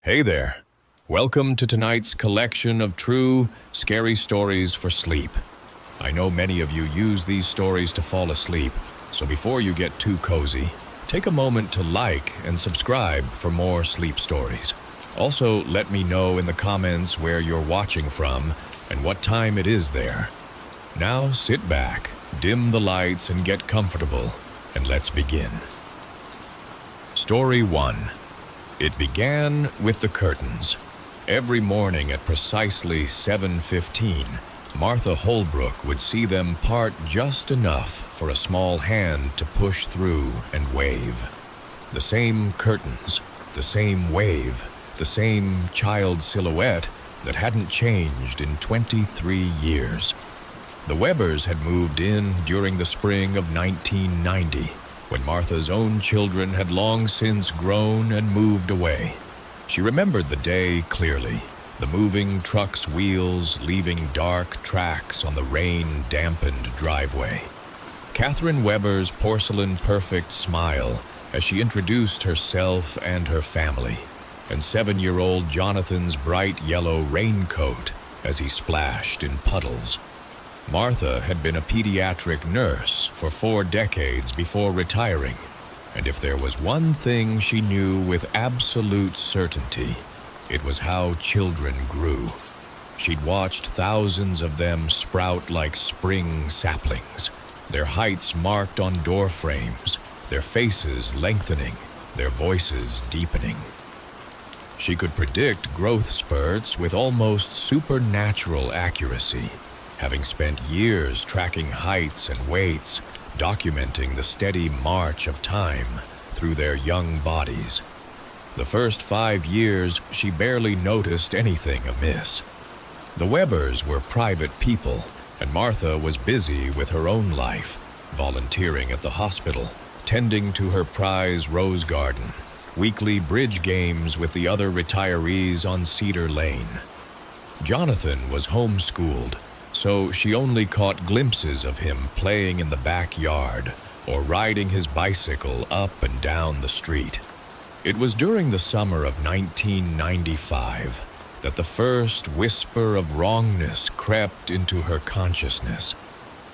Hey there. Welcome to tonight's collection of true, scary stories for sleep. I know many of you use these stories to fall asleep, so before you get too cozy, take a moment to like and subscribe for more sleep stories. Also, let me know in the comments where you're watching from and what time it is there. Now sit back, dim the lights, and get comfortable, and let's begin. Story 1. It began with the curtains. Every morning at precisely 7:15, Martha Holbrook would see them part just enough for a small hand to push through and wave. The same curtains, the same wave, the same child silhouette that hadn't changed in 23 years. The Webbers had moved in during the spring of 1990, when Martha's own children had long since grown and moved away. She remembered the day clearly, the moving truck's wheels leaving dark tracks on the rain-dampened driveway. Catherine Weber's porcelain-perfect smile as she introduced herself and her family, and 7-year-old Jonathan's bright yellow raincoat as he splashed in puddles. Martha had been a pediatric nurse for 4 decades before retiring, and if there was one thing she knew with absolute certainty, it was how children grew. She'd watched thousands of them sprout like spring saplings, their heights marked on door frames, their faces lengthening, their voices deepening. She could predict growth spurts with almost supernatural accuracy, having spent years tracking heights and weights, documenting the steady march of time through their young bodies. The first 5 years, she barely noticed anything amiss. The Webbers were private people, and Martha was busy with her own life, volunteering at the hospital, tending to her prize rose garden, weekly bridge games with the other retirees on Cedar Lane. Jonathan was homeschooled, so she only caught glimpses of him playing in the backyard or riding his bicycle up and down the street. It was during the summer of 1995 that the first whisper of wrongness crept into her consciousness.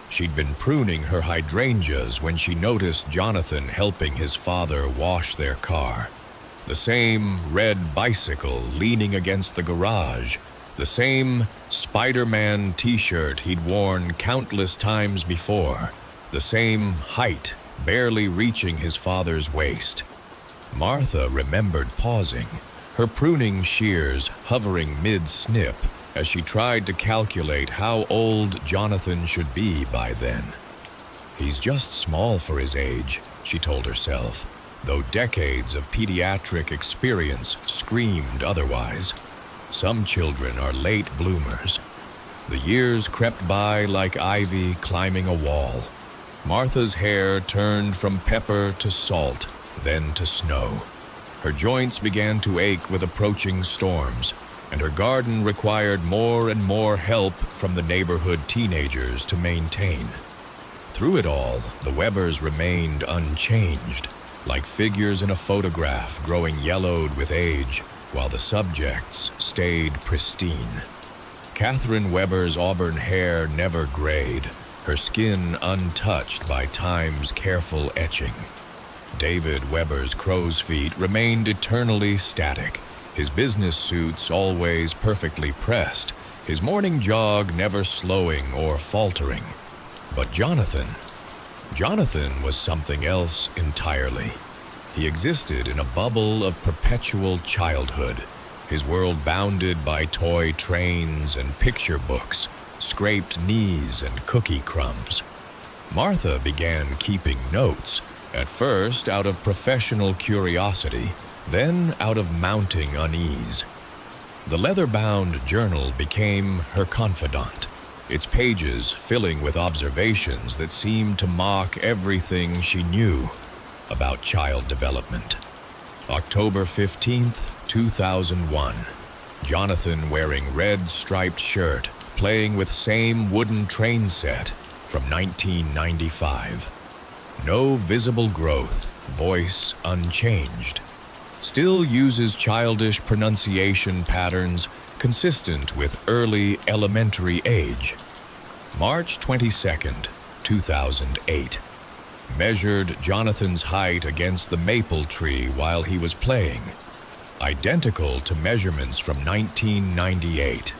She'd been pruning her hydrangeas when she noticed Jonathan helping his father wash their car. The same red bicycle leaning against the garage, the same Spider-Man t-shirt he'd worn countless times before, the same height barely reaching his father's waist. Martha remembered pausing, her pruning shears hovering mid-snip as she tried to calculate how old Jonathan should be by then. He's just small for his age, she told herself, though decades of pediatric experience screamed otherwise. Some children are late bloomers. The years crept by like ivy climbing a wall. Martha's hair turned from pepper to salt, then to snow. Her joints began to ache with approaching storms, and her garden required more and more help from the neighborhood teenagers to maintain. Through it all, the Webbers remained unchanged, like figures in a photograph growing yellowed with age, while the subjects stayed pristine. Catherine Weber's auburn hair never grayed, her skin untouched by time's careful etching. David Weber's crow's feet remained eternally static, his business suits always perfectly pressed, his morning jog never slowing or faltering. But Jonathan was something else entirely. He existed in a bubble of perpetual childhood, his world bounded by toy trains and picture books, scraped knees and cookie crumbs. Martha began keeping notes, at first out of professional curiosity, then out of mounting unease. The leather-bound journal became her confidant, its pages filling with observations that seemed to mock everything she knew about child development. October 15th, 2001. Jonathan wearing red striped shirt, playing with same wooden train set from 1995. No visible growth, voice unchanged. still uses childish pronunciation patterns consistent with early elementary age. March 22nd, 2008. Measured Jonathan's height against the maple tree while he was playing. Identical to measurements from 1998.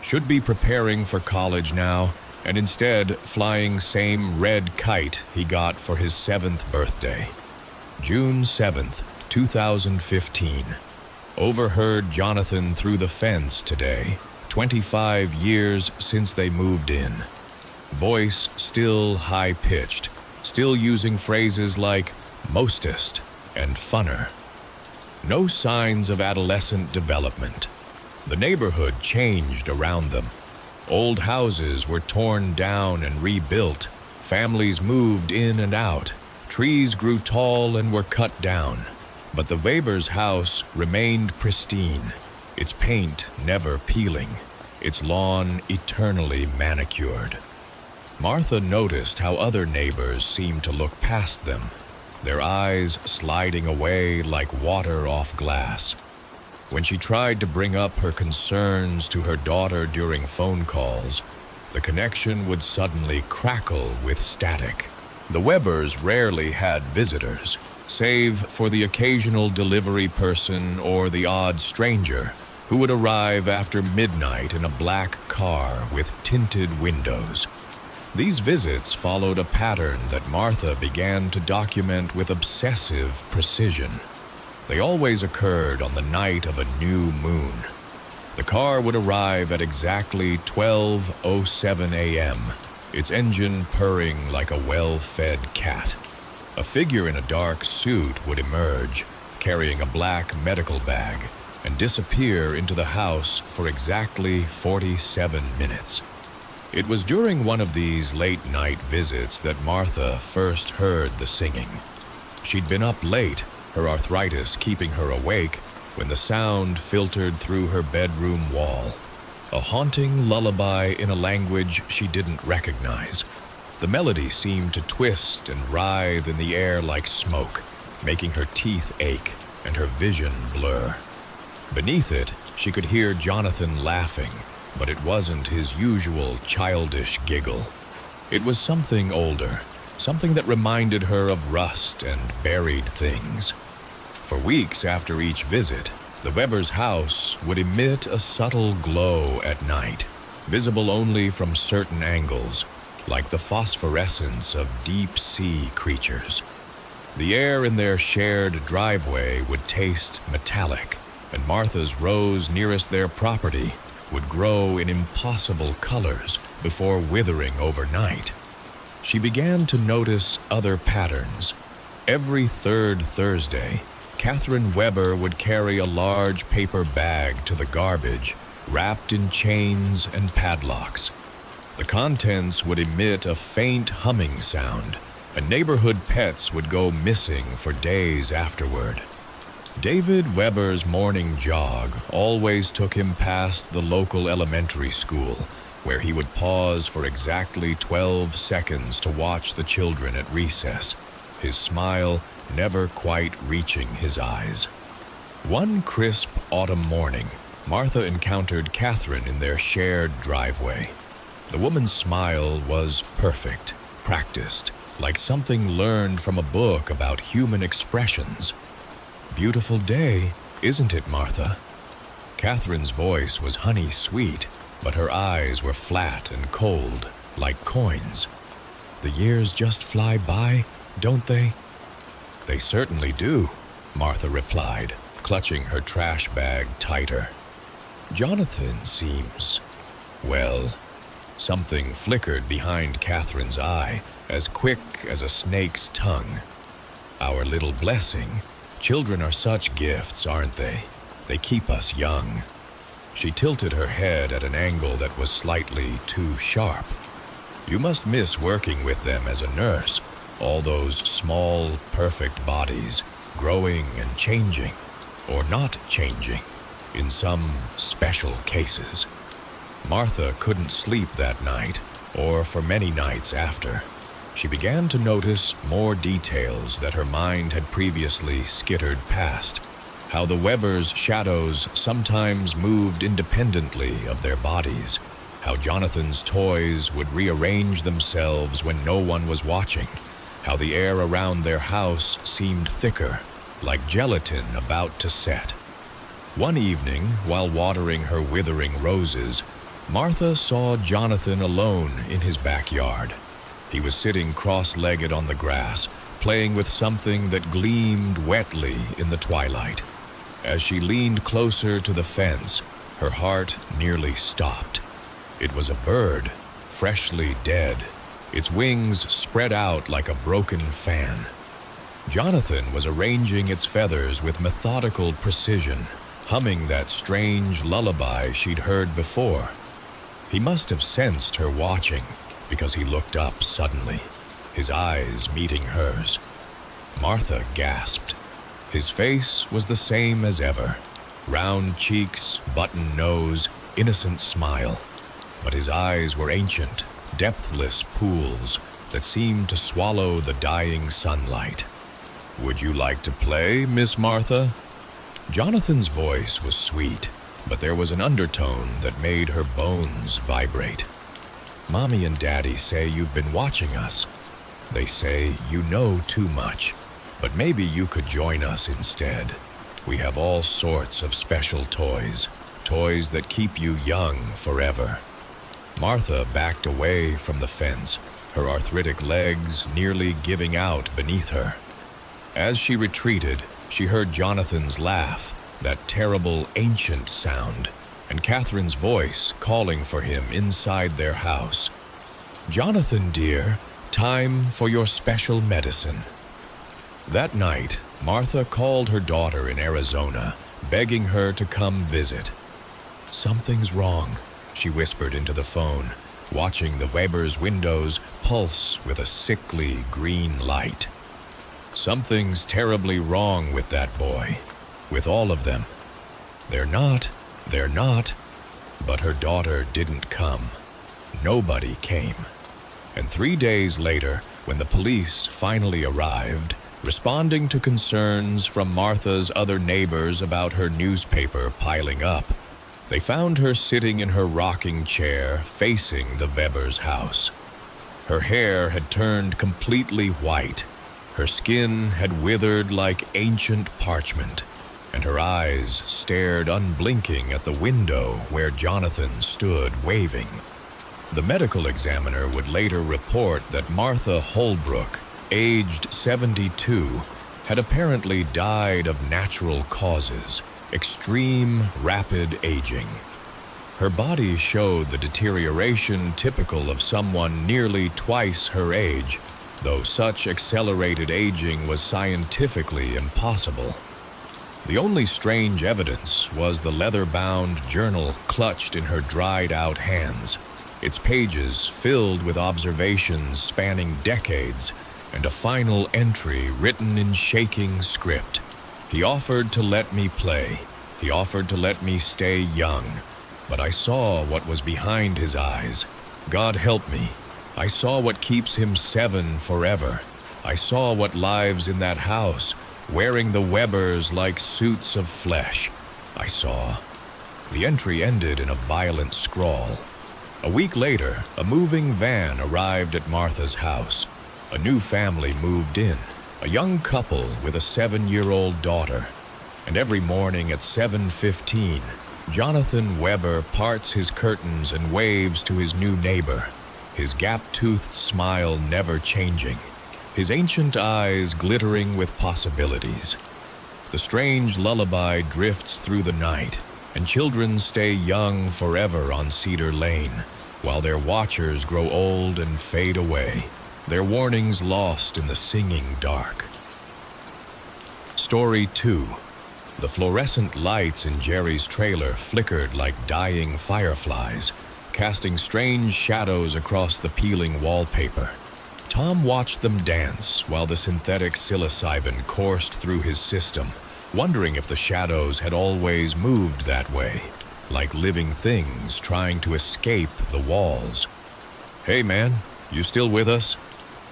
Should be preparing for college now, and instead flying same red kite he got for his 7th birthday. June 7th, 2015. Overheard Jonathan through the fence today, 25 years since they moved in. Voice still high-pitched, still using phrases like mostest and funner. No signs of adolescent development. The neighborhood changed around them. Old houses were torn down and rebuilt. Families moved in and out. Trees grew tall and were cut down. But the Weber's house remained pristine, its paint never peeling, its lawn eternally manicured. Martha noticed how other neighbors seemed to look past them, their eyes sliding away like water off glass. When she tried to bring up her concerns to her daughter during phone calls, the connection would suddenly crackle with static. The Webers rarely had visitors, save for the occasional delivery person or the odd stranger who would arrive after midnight in a black car with tinted windows. These visits followed a pattern that Martha began to document with obsessive precision. They always occurred on the night of a new moon. The car would arrive at exactly 12:07 a.m., its engine purring like a well-fed cat. A figure in a dark suit would emerge, carrying a black medical bag, and disappear into the house for exactly 47 minutes. It was during one of these late-night visits that Martha first heard the singing. She'd been up late, her arthritis keeping her awake, when the sound filtered through her bedroom wall. A haunting lullaby in a language she didn't recognize. The melody seemed to twist and writhe in the air like smoke, making her teeth ache and her vision blur. Beneath it, she could hear Jonathan laughing, but it wasn't his usual childish giggle. It was something older, something that reminded her of rust and buried things. For weeks after each visit, the Weber's house would emit a subtle glow at night, visible only from certain angles, like the phosphorescence of deep-sea creatures. The air in their shared driveway would taste metallic, and Martha's rows nearest their property would grow in impossible colors before withering overnight. She began to notice other patterns. Every third Thursday, Catherine Weber would carry a large paper bag to the garbage, wrapped in chains and padlocks. The contents would emit a faint humming sound, and neighborhood pets would go missing for days afterward. David Weber's morning jog always took him past the local elementary school, where he would pause for exactly 12 seconds to watch the children at recess, his smile never quite reaching his eyes. One crisp autumn morning, Martha encountered Catherine in their shared driveway. The woman's smile was perfect, practiced, like something learned from a book about human expressions. "Beautiful day, isn't it, Martha?" Catherine's voice was honey-sweet, but her eyes were flat and cold, like coins. "The years just fly by, don't they?" "They certainly do," Martha replied, clutching her trash bag tighter. "Jonathan seems, well..." Something flickered behind Catherine's eye, as quick as a snake's tongue. "Our little blessing. Children are such gifts, aren't they? They keep us young." She tilted her head at an angle that was slightly too sharp. "You must miss working with them as a nurse, all those small, perfect bodies, growing and changing, or not changing, in some special cases." Martha couldn't sleep that night, or for many nights after. She began to notice more details that her mind had previously skittered past. how the Webbers' shadows sometimes moved independently of their bodies, how Jonathan's toys would rearrange themselves when no one was watching, how the air around their house seemed thicker, like gelatin about to set. One evening, while watering her withering roses, Martha saw Jonathan alone in his backyard. He was sitting cross-legged on the grass, playing with something that gleamed wetly in the twilight. As she leaned closer to the fence, her heart nearly stopped. It was a bird, freshly dead, its wings spread out like a broken fan. Jonathan was arranging its feathers with methodical precision, humming that strange lullaby she'd heard before. He must have sensed her watching, because he looked up suddenly, his eyes meeting hers. Martha gasped. His face was the same as ever, round cheeks, button nose, innocent smile. But his eyes were ancient, depthless pools that seemed to swallow the dying sunlight. "Would you like to play, Miss Martha?" Jonathan's voice was sweet, but there was an undertone that made her bones vibrate. "Mommy and Daddy say you've been watching us. They say you know too much, but maybe you could join us instead. We have all sorts of special toys, toys that keep you young forever." Martha backed away from the fence, her arthritic legs nearly giving out beneath her. As she retreated, she heard Jonathan's laugh, that terrible ancient sound, and Catherine's voice calling for him inside their house. "Jonathan, dear, time for your special medicine." That night, Martha called her daughter in Arizona, begging her to come visit. "Something's wrong," she whispered into the phone, watching the Weber's windows pulse with a sickly green light. "Something's terribly wrong with that boy, with all of them. They're not. But her daughter didn't come. Nobody came. And 3 days later, when the police finally arrived, responding to concerns from Martha's other neighbors about her newspaper piling up, they found her sitting in her rocking chair facing the Weber's house. Her hair had turned completely white, her skin had withered like ancient parchment, and her eyes stared unblinking at the window where Jonathan stood waving. The medical examiner would later report that Martha Holbrook, aged 72, had apparently died of natural causes, extreme rapid aging. Her body showed the deterioration typical of someone nearly twice her age, though such accelerated aging was scientifically impossible. The only strange evidence was the leather-bound journal clutched in her dried-out hands, its pages filled with observations spanning decades, and a final entry written in shaking script. "He offered to let me play. He offered to let me stay young. But I saw what was behind his eyes. God help me. I saw what keeps him 7 forever. I saw what lives in that house, wearing the Webbers like suits of flesh. I saw." The entry ended in a violent scrawl. A week later, a moving van arrived at Martha's house. A new family moved in, a young couple with a 7-year-old daughter. And every morning at 7:15, Jonathan Weber parts his curtains and waves to his new neighbor, his gap-toothed smile never changing, his ancient eyes glittering with possibilities. The strange lullaby drifts through the night, and children stay young forever on Cedar Lane, while their watchers grow old and fade away, their warnings lost in the singing dark. Story 2. The fluorescent lights in Jerry's trailer flickered like dying fireflies, casting strange shadows across the peeling wallpaper. Tom watched them dance while the synthetic psilocybin coursed through his system, wondering if the shadows had always moved that way, like living things trying to escape the walls. "Hey man, you still with us?"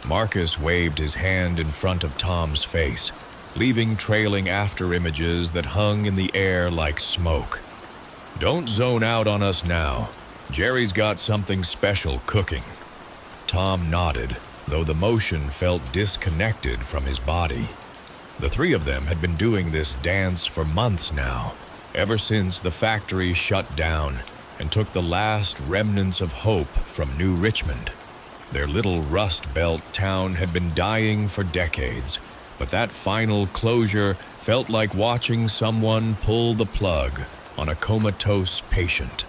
Marcus waved his hand in front of Tom's face. leaving trailing after images that hung in the air like smoke. "Don't zone out on us now. Jerry's got something special cooking." Tom nodded, though the motion felt disconnected from his body. The three of them had been doing this dance for months now, ever since the factory shut down and took the last remnants of hope from New Richmond. Their little Rust Belt town had been dying for decades, but that final closure felt like watching someone pull the plug on a comatose patient.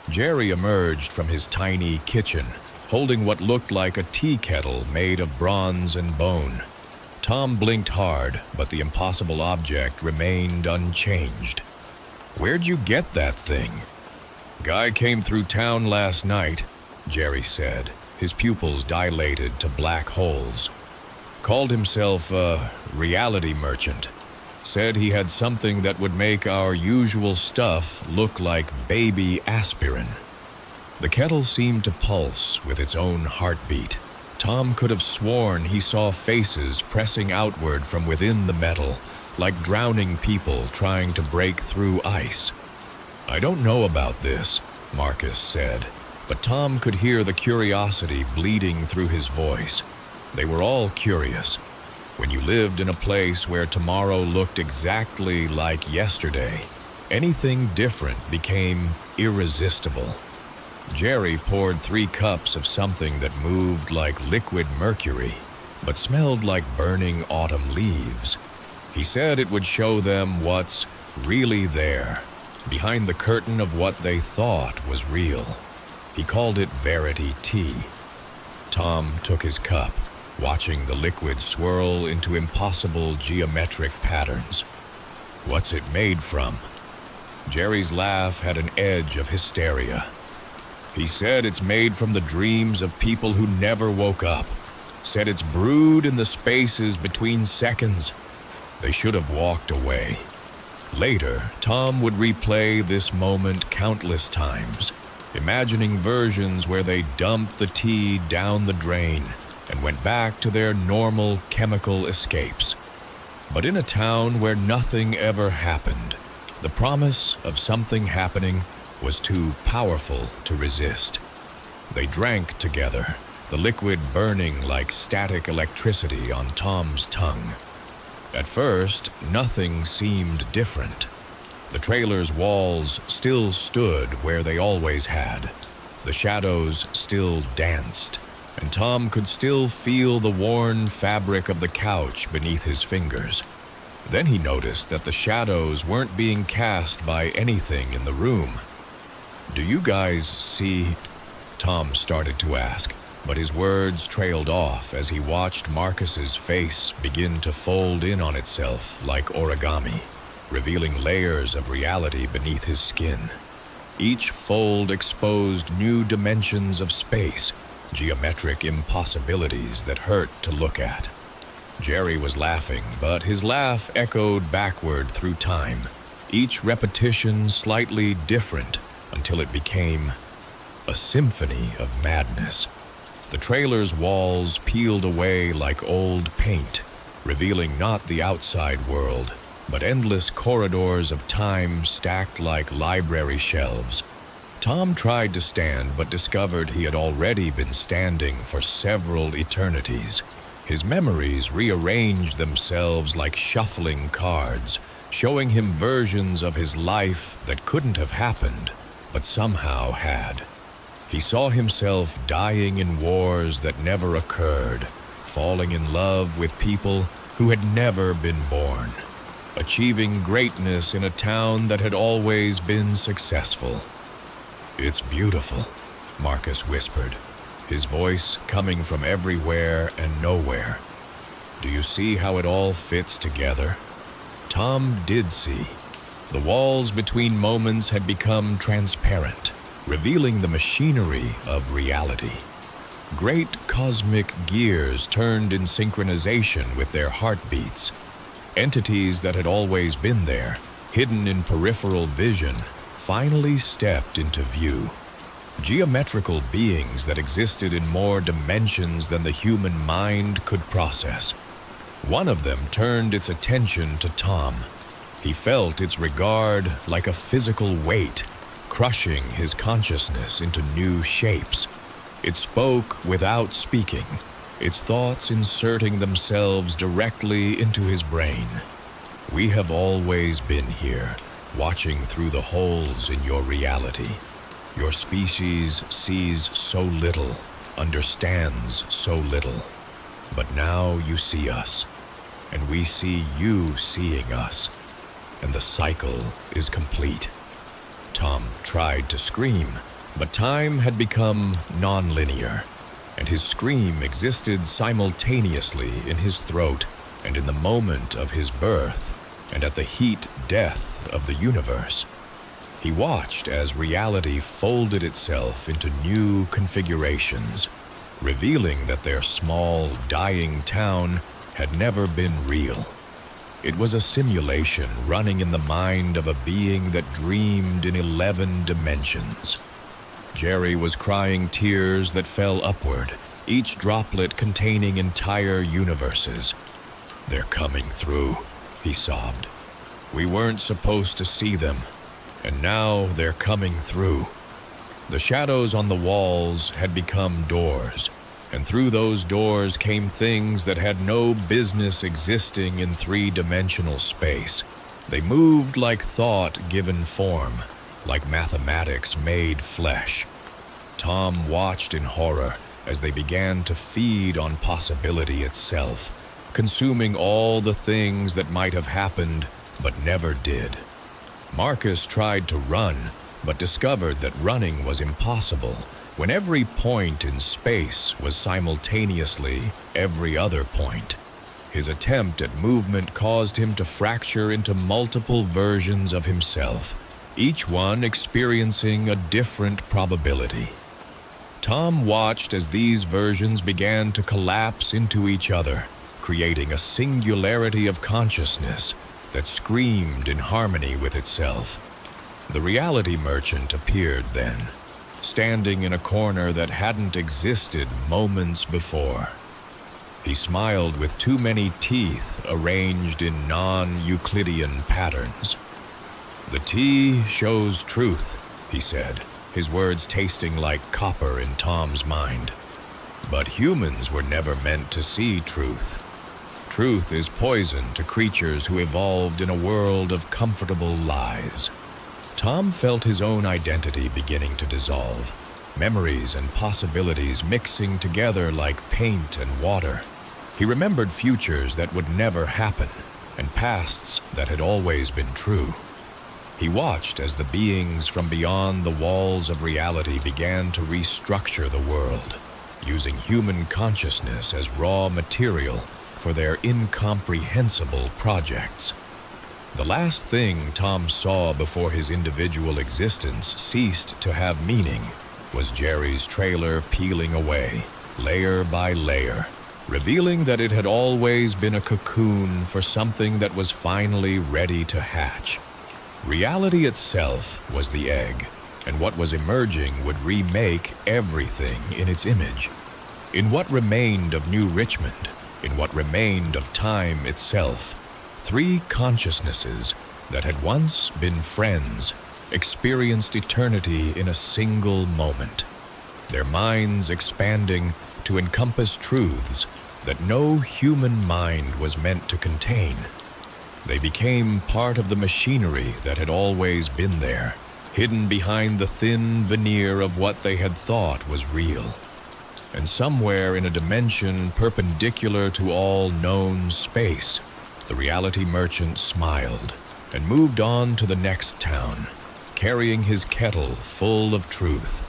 Jerry emerged from his tiny kitchen, holding what looked like a tea kettle made of bronze and bone. Tom blinked hard, but the impossible object remained unchanged. "Where'd you get that thing?" "Guy came through town last night," Jerry said, his pupils dilated to black holes. "Called himself a reality merchant. Said he had something that would make our usual stuff look like baby aspirin." The kettle seemed to pulse with its own heartbeat. Tom could have sworn he saw faces pressing outward from within the metal, like drowning people trying to break through ice. "I don't know about this," Marcus said, but Tom could hear the curiosity bleeding through his voice. They were all curious. When you lived in a place where tomorrow looked exactly like yesterday, anything different became irresistible. Jerry poured 3 cups of something that moved like liquid mercury, but smelled like burning autumn leaves. He said it would show them what's really there, behind the curtain of what they thought was real. He called it Verity Tea. Tom took his cup, watching the liquid swirl into impossible geometric patterns. "What's it made from?" Jerry's laugh had an edge of hysteria. He said it's made from the dreams of people who never woke up. Said it's brewed in the spaces between seconds. They should have walked away. Later, Tom would replay this moment countless times, imagining versions where they dumped the tea down the drain and went back to their normal chemical escapes. But in a town where nothing ever happened, the promise of something happening was too powerful to resist. They drank together, the liquid burning like static electricity on Tom's tongue. At first, nothing seemed different. The trailer's walls still stood where they always had. The shadows still danced, and Tom could still feel the worn fabric of the couch beneath his fingers. Then he noticed that the shadows weren't being cast by anything in the room. "Do you guys see?" Tom started to ask, but his words trailed off as he watched Marcus's face begin to fold in on itself like origami, revealing layers of reality beneath his skin. Each fold exposed new dimensions of space, geometric impossibilities that hurt to look at. Jerry was laughing, but his laugh echoed backward through time, each repetition slightly different until it became a symphony of madness. The trailer's walls peeled away like old paint, revealing not the outside world, but endless corridors of time stacked like library shelves. Tom tried to stand, but discovered he had already been standing for several eternities. His memories rearranged themselves like shuffling cards, showing him versions of his life that couldn't have happened, but somehow had. He saw himself dying in wars that never occurred, falling in love with people who had never been born, achieving greatness in a town that had always been successful. "It's beautiful," Marcus whispered, his voice coming from everywhere and nowhere. "Do you see how it all fits together?" Tom did see. The walls between moments had become transparent, revealing the machinery of reality. Great cosmic gears turned in synchronization with their heartbeats. Entities that had always been there, hidden in peripheral vision, finally stepped into view. Geometrical beings that existed in more dimensions than the human mind could process. One of them turned its attention to Tom. He felt its regard like a physical weight, crushing his consciousness into new shapes. It spoke without speaking, its thoughts inserting themselves directly into his brain. "We have always been here, watching through the holes in your reality. Your species sees so little, understands so little. But now you see us, and we see you seeing us, and the cycle is complete." Tom tried to scream, but time had become non-linear, and his scream existed simultaneously in his throat and in the moment of his birth and at the heat death of the universe. He watched as reality folded itself into new configurations, revealing that their small, dying town had never been real. It was a simulation running in the mind of a being that dreamed in 11 dimensions. Jerry was crying tears that fell upward, each droplet containing entire universes. "They're coming through," he sobbed. "We weren't supposed to see them, and now they're coming through." The shadows on the walls had become doors, and through those doors came things that had no business existing in three-dimensional space. They moved like thought given form, like mathematics made flesh. Tom watched in horror as they began to feed on possibility itself, consuming all the things that might have happened but never did. Marcus tried to run, but discovered that running was impossible when every point in space was simultaneously every other point. His attempt at movement caused him to fracture into multiple versions of himself, each one experiencing a different probability. Tom watched as these versions began to collapse into each other, creating a singularity of consciousness that screamed in harmony with itself. The reality merchant appeared then, standing in a corner that hadn't existed moments before. He smiled with too many teeth arranged in non-Euclidean patterns. "The T shows truth," he said, his words tasting like copper in Tom's mind. "But humans were never meant to see truth. Truth is poison to creatures who evolved in a world of comfortable lies." Tom felt his own identity beginning to dissolve, memories and possibilities mixing together like paint and water. He remembered futures that would never happen, and pasts that had always been true. He watched as the beings from beyond the walls of reality began to restructure the world, using human consciousness as raw material for their incomprehensible projects. The last thing Tom saw before his individual existence ceased to have meaning was Jerry's trailer peeling away, layer by layer, revealing that it had always been a cocoon for something that was finally ready to hatch. Reality itself was the egg, and what was emerging would remake everything in its image. In what remained of New Richmond, in what remained of time itself, three consciousnesses that had once been friends experienced eternity in a single moment, their minds expanding to encompass truths that no human mind was meant to contain. They became part of the machinery that had always been there, hidden behind the thin veneer of what they had thought was real. And somewhere in a dimension perpendicular to all known space, the reality merchant smiled and moved on to the next town, carrying his kettle full of truth,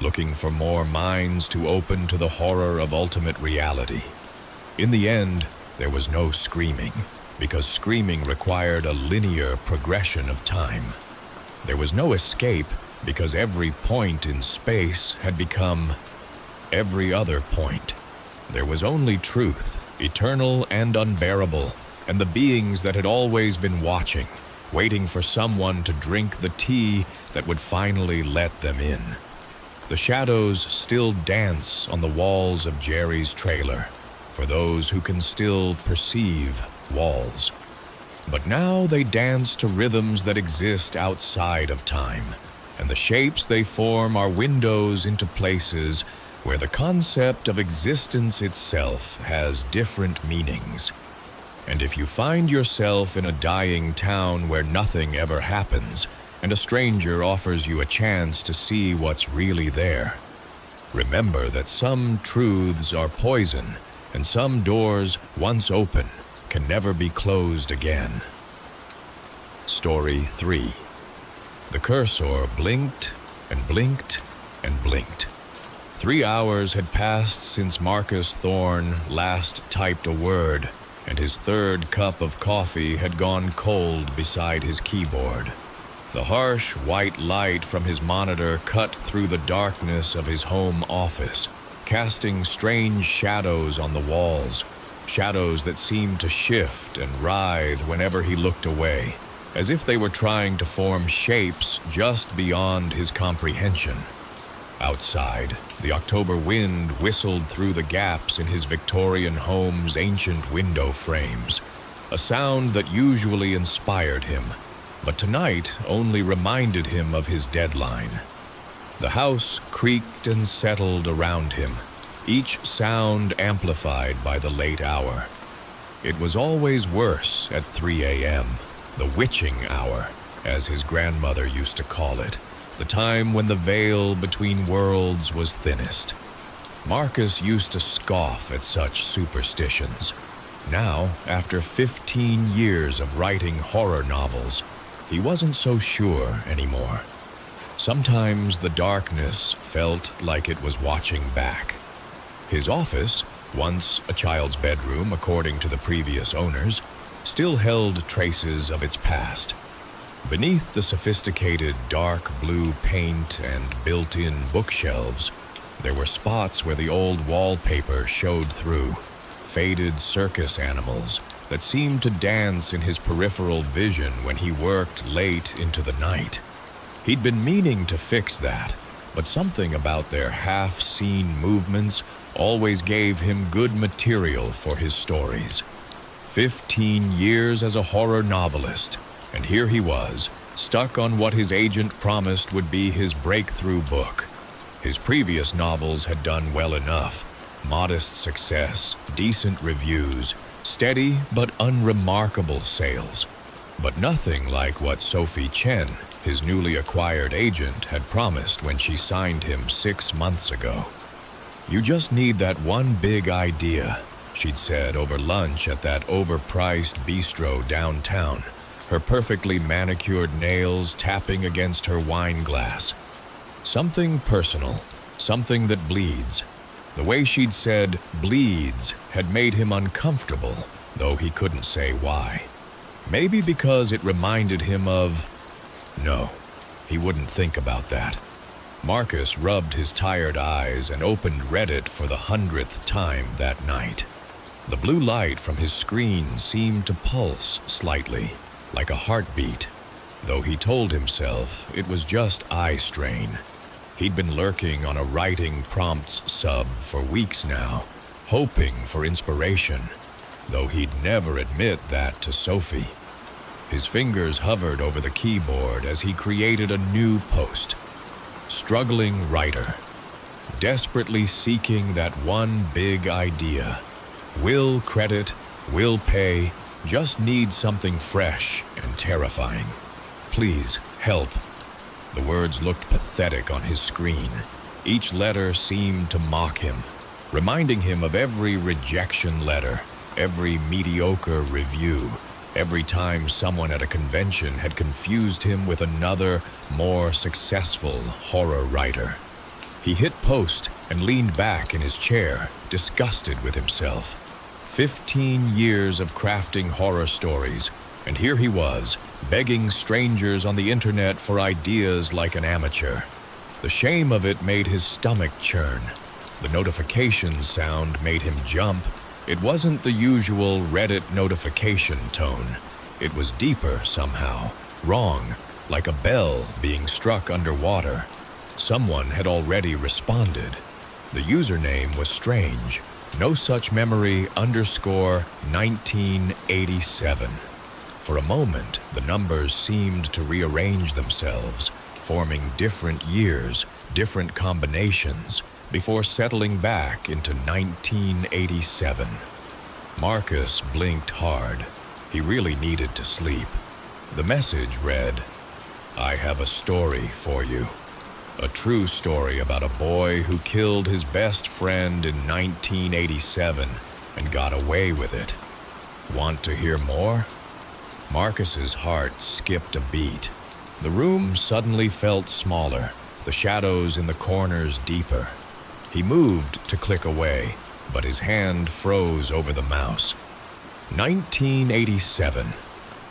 looking for more minds to open to the horror of ultimate reality. In the end, there was no screaming, because screaming required a linear progression of time. There was no escape, because every point in space had become every other point. There was only truth, eternal and unbearable, and the beings that had always been watching, waiting for someone to drink the tea that would finally let them in. The shadows still dance on the walls of Jerry's trailer, for those who can still perceive walls. But now they dance to rhythms that exist outside of time, and the shapes they form are windows into places where the concept of existence itself has different meanings. And if you find yourself in a dying town where nothing ever happens, and a stranger offers you a chance to see what's really there, remember that some truths are poison, and some doors, once open, can never be closed again. Story 3. The cursor blinked and blinked and blinked. 3 hours had passed since Marcus Thorne last typed a word, and his third cup of coffee had gone cold beside his keyboard. The harsh white light from his monitor cut through the darkness of his home office, casting strange shadows on the walls, shadows that seemed to shift and writhe whenever he looked away, as if they were trying to form shapes just beyond his comprehension. Outside, the October wind whistled through the gaps in his Victorian home's ancient window frames, a sound that usually inspired him, but tonight only reminded him of his deadline. The house creaked and settled around him, each sound amplified by the late hour. It was always worse at 3 a.m., the witching hour, as his grandmother used to call it, the time when the veil between worlds was thinnest. Marcus used to scoff at such superstitions. Now, after 15 years of writing horror novels, he wasn't so sure anymore. Sometimes the darkness felt like it was watching back. His office, once a child's bedroom according to the previous owners, still held traces of its past. Beneath the sophisticated dark blue paint and built-in bookshelves, there were spots where the old wallpaper showed through, faded circus animals that seemed to dance in his peripheral vision when he worked late into the night. He'd been meaning to fix that, but something about their half-seen movements always gave him good material for his stories. 15 years as a horror novelist, and here he was, stuck on what his agent promised would be his breakthrough book. His previous novels had done well enough. Modest success, decent reviews, steady but unremarkable sales. But nothing like what Sophie Chen, his newly acquired agent, had promised when she signed him 6 months ago. "You just need that one big idea," she'd said over lunch at that overpriced bistro downtown, her perfectly manicured nails tapping against her wine glass. Something personal, something that bleeds. The way she'd said bleeds had made him uncomfortable, though he couldn't say why. Maybe because it reminded him of... No, he wouldn't think about that. Marcus rubbed his tired eyes and opened Reddit for the 100th time that night. The blue light from his screen seemed to pulse slightly, like a heartbeat, though he told himself it was just eye strain. He'd been lurking on a writing prompts sub for weeks now, hoping for inspiration, though he'd never admit that to Sophie. His fingers hovered over the keyboard as he created a new post. Struggling writer, desperately seeking that one big idea. Will credit, will pay, just need something fresh and terrifying. Please, help. The words looked pathetic on his screen. Each letter seemed to mock him, reminding him of every rejection letter, every mediocre review, every time someone at a convention had confused him with another, more successful horror writer. He hit post and leaned back in his chair, disgusted with himself. 15 years of crafting horror stories, and here he was, begging strangers on the internet for ideas like an amateur. The shame of it made his stomach churn. The notification sound made him jump. It wasn't the usual Reddit notification tone. It was deeper somehow, wrong, like a bell being struck underwater. Someone had already responded. The username was strange. No such memory underscore 1987. For a moment, the numbers seemed to rearrange themselves, forming different years, different combinations, before settling back into 1987. Marcus blinked hard. He really needed to sleep. The message read, "I have a story for you. A true story about a boy who killed his best friend in 1987 and got away with it. Want to hear more?" Marcus's heart skipped a beat. The room suddenly felt smaller, the shadows in the corners deeper. He moved to click away, but his hand froze over the mouse. 1987.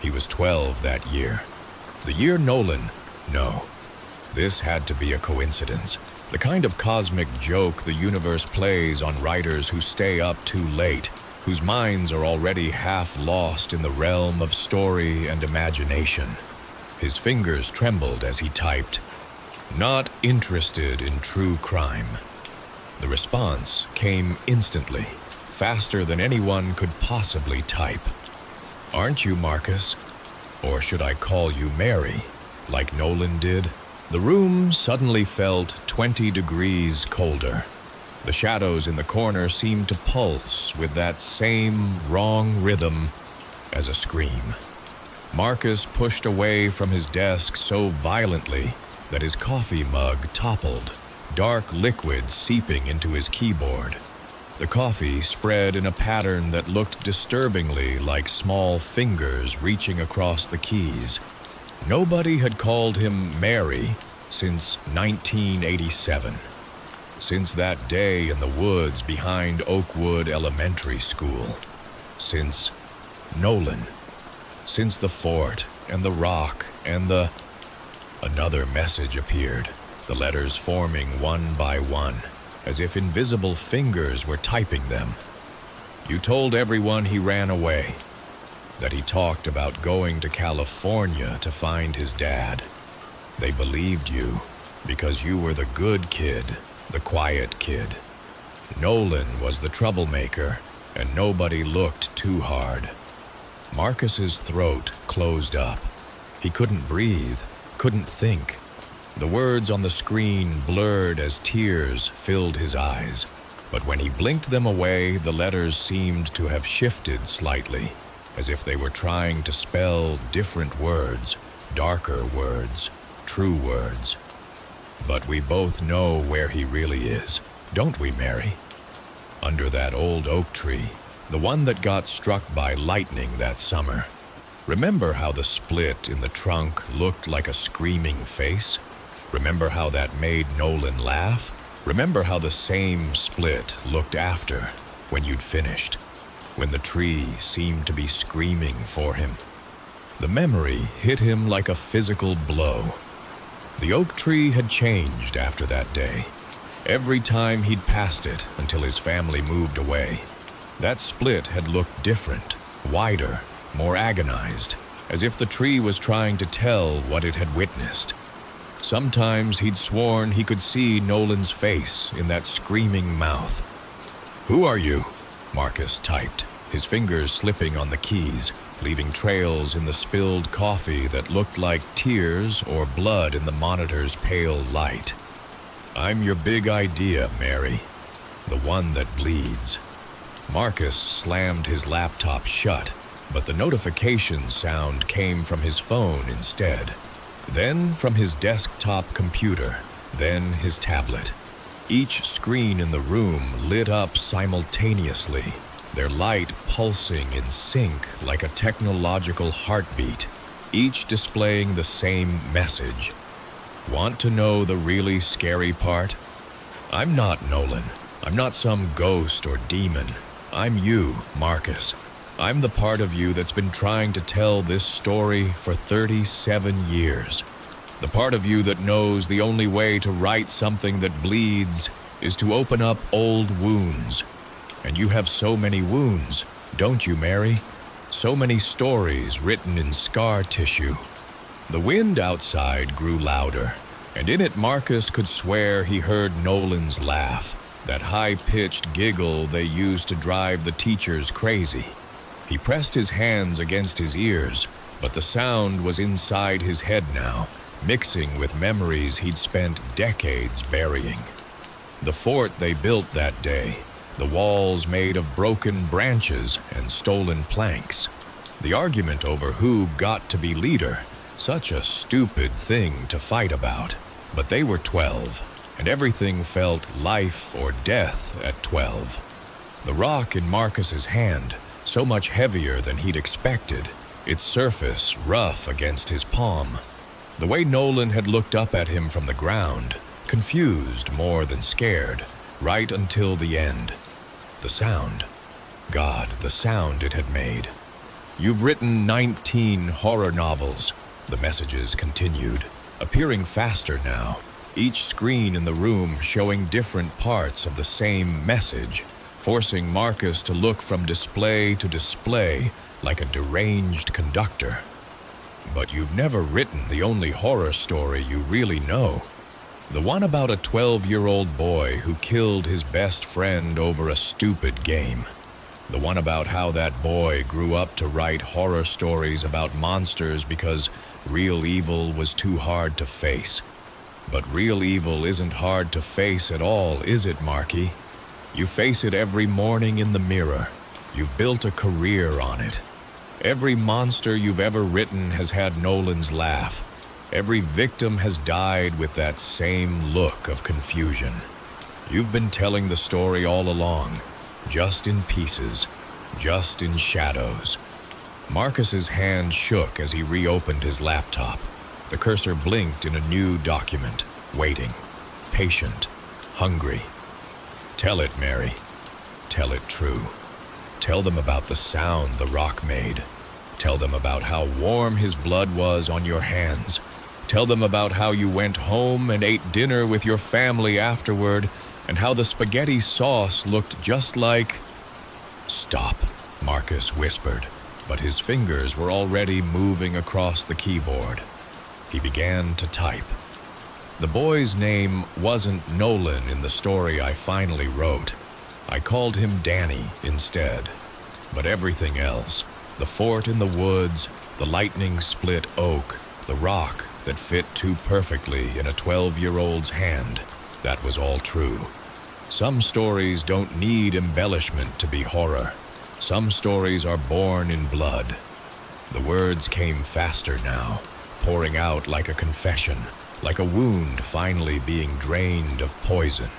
He was 12 that year. The year Nolan? No. This had to be a coincidence. The kind of cosmic joke the universe plays on writers who stay up too late, whose minds are already half lost in the realm of story and imagination. His fingers trembled as he typed, "Not interested in true crime." The response came instantly, faster than anyone could possibly type. "Aren't you Marcus? Or should I call you Mary, like Nolan did?" The room suddenly felt 20 degrees colder. The shadows in the corner seemed to pulse with that same wrong rhythm as a scream. Marcus pushed away from his desk so violently that his coffee mug toppled, dark liquid seeping into his keyboard. The coffee spread in a pattern that looked disturbingly like small fingers reaching across the keys. Nobody had called him Mary since 1987. Since that day in the woods behind Oakwood Elementary School. Since Nolan. Since the fort and the rock and the... Another message appeared, the letters forming one by one, as if invisible fingers were typing them. "You told everyone he ran away, that he talked about going to California to find his dad. They believed you because you were the good kid, the quiet kid. Nolan was the troublemaker, and nobody looked too hard." Marcus's throat closed up. He couldn't breathe, couldn't think. The words on the screen blurred as tears filled his eyes, but when he blinked them away, the letters seemed to have shifted slightly, as if they were trying to spell different words, darker words, true words. "But we both know where he really is, don't we, Mary? Under that old oak tree, the one that got struck by lightning that summer. Remember how the split in the trunk looked like a screaming face? Remember how that made Nolan laugh? Remember how the same split looked after, when you'd finished, when the tree seemed to be screaming for him?" The memory hit him like a physical blow. The oak tree had changed after that day. Every time he'd passed it until his family moved away. That split had looked different, wider, more agonized, as if the tree was trying to tell what it had witnessed. Sometimes he'd sworn he could see Nolan's face in that screaming mouth. "Who are you?" Marcus typed, his fingers slipping on the keys, leaving trails in the spilled coffee that looked like tears or blood in the monitor's pale light. "I'm your big idea, Mary. The one that bleeds." Marcus slammed his laptop shut, but the notification sound came from his phone instead. Then from his desktop computer, then his tablet. Each screen in the room lit up simultaneously, their light pulsing in sync like a technological heartbeat, each displaying the same message. "Want to know the really scary part? I'm not Nolan. I'm not some ghost or demon. I'm you, Marcus. I'm the part of you that's been trying to tell this story for 37 years. The part of you that knows the only way to write something that bleeds is to open up old wounds. And you have so many wounds, don't you, Mary? So many stories written in scar tissue." The wind outside grew louder, and in it Marcus could swear he heard Nolan's laugh, that high-pitched giggle they used to drive the teachers crazy. He pressed his hands against his ears, but the sound was inside his head now, mixing with memories he'd spent decades burying. The fort they built that day, the walls made of broken branches and stolen planks. The argument over who got to be leader, such a stupid thing to fight about. But they were 12, and everything felt life or death at 12. The rock in Marcus's hand, so much heavier than he'd expected, its surface rough against his palm. The way Nolan had looked up at him from the ground, confused more than scared, right until the end. The sound. God, the sound it had made. "You've written 19 horror novels," the messages continued, appearing faster now, each screen in the room showing different parts of the same message, forcing Marcus to look from display to display like a deranged conductor. "But you've never written the only horror story you really know. The one about a 12-year-old boy who killed his best friend over a stupid game. The one about how that boy grew up to write horror stories about monsters because real evil was too hard to face. But real evil isn't hard to face at all, is it, Marky? You face it every morning in the mirror. You've built a career on it. Every monster you've ever written has had Nolan's laugh. Every victim has died with that same look of confusion. You've been telling the story all along, just in pieces, just in shadows." Marcus's hand shook as he reopened his laptop. The cursor blinked in a new document, waiting, patient, hungry. "Tell it, Mary. Tell it true. Tell them about the sound the rock made. Tell them about how warm his blood was on your hands. Tell them about how you went home and ate dinner with your family afterward, and how the spaghetti sauce looked just like—" "Stop," Marcus whispered, but his fingers were already moving across the keyboard. He began to type. The boy's name wasn't Nolan in the story I finally wrote. I called him Danny instead. But everything else, the fort in the woods, the lightning-split oak, the rock that fit too perfectly in a 12-year-old's hand, that was all true. Some stories don't need embellishment to be horror. Some stories are born in blood. The words came faster now, pouring out like a confession, like a wound finally being drained of poison.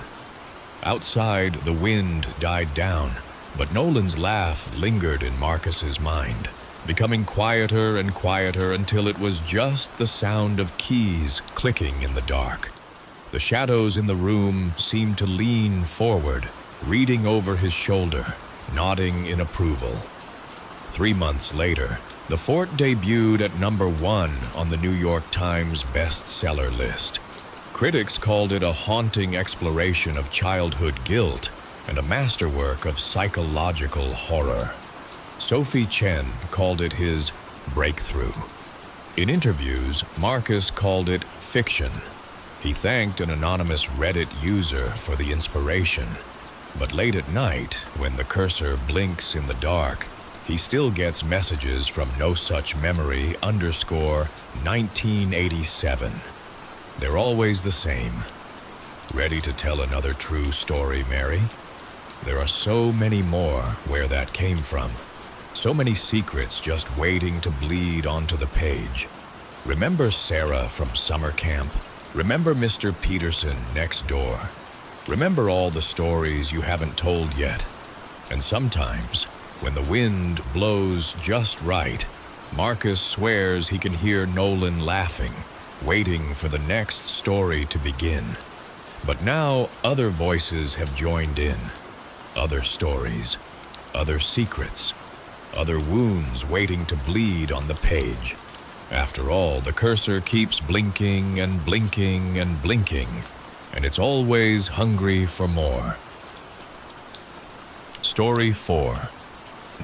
Outside, the wind died down, but Nolan's laugh lingered in Marcus's mind, becoming quieter and quieter until it was just the sound of keys clicking in the dark. The shadows in the room seemed to lean forward, reading over his shoulder, nodding in approval. 3 months later, the fort debuted at #1 on the New York Times bestseller list. Critics called it a haunting exploration of childhood guilt and a masterwork of psychological horror. Sophie Chen called it his breakthrough. In interviews, Marcus called it fiction. He thanked an anonymous Reddit user for the inspiration. But late at night, when the cursor blinks in the dark, he still gets messages from no such memory _1987. They're always the same. Ready to tell another true story, Mary? There are so many more where that came from. So many secrets just waiting to bleed onto the page. Remember Sarah from summer camp? Remember Mr. Peterson next door? Remember all the stories you haven't told yet? And sometimes, when the wind blows just right, Marcus swears he can hear Nolan laughing, waiting for the next story to begin. But now other voices have joined in. Other stories, other secrets, other wounds waiting to bleed on the page. After all, the cursor keeps blinking and blinking and blinking, and it's always hungry for more. Story 4.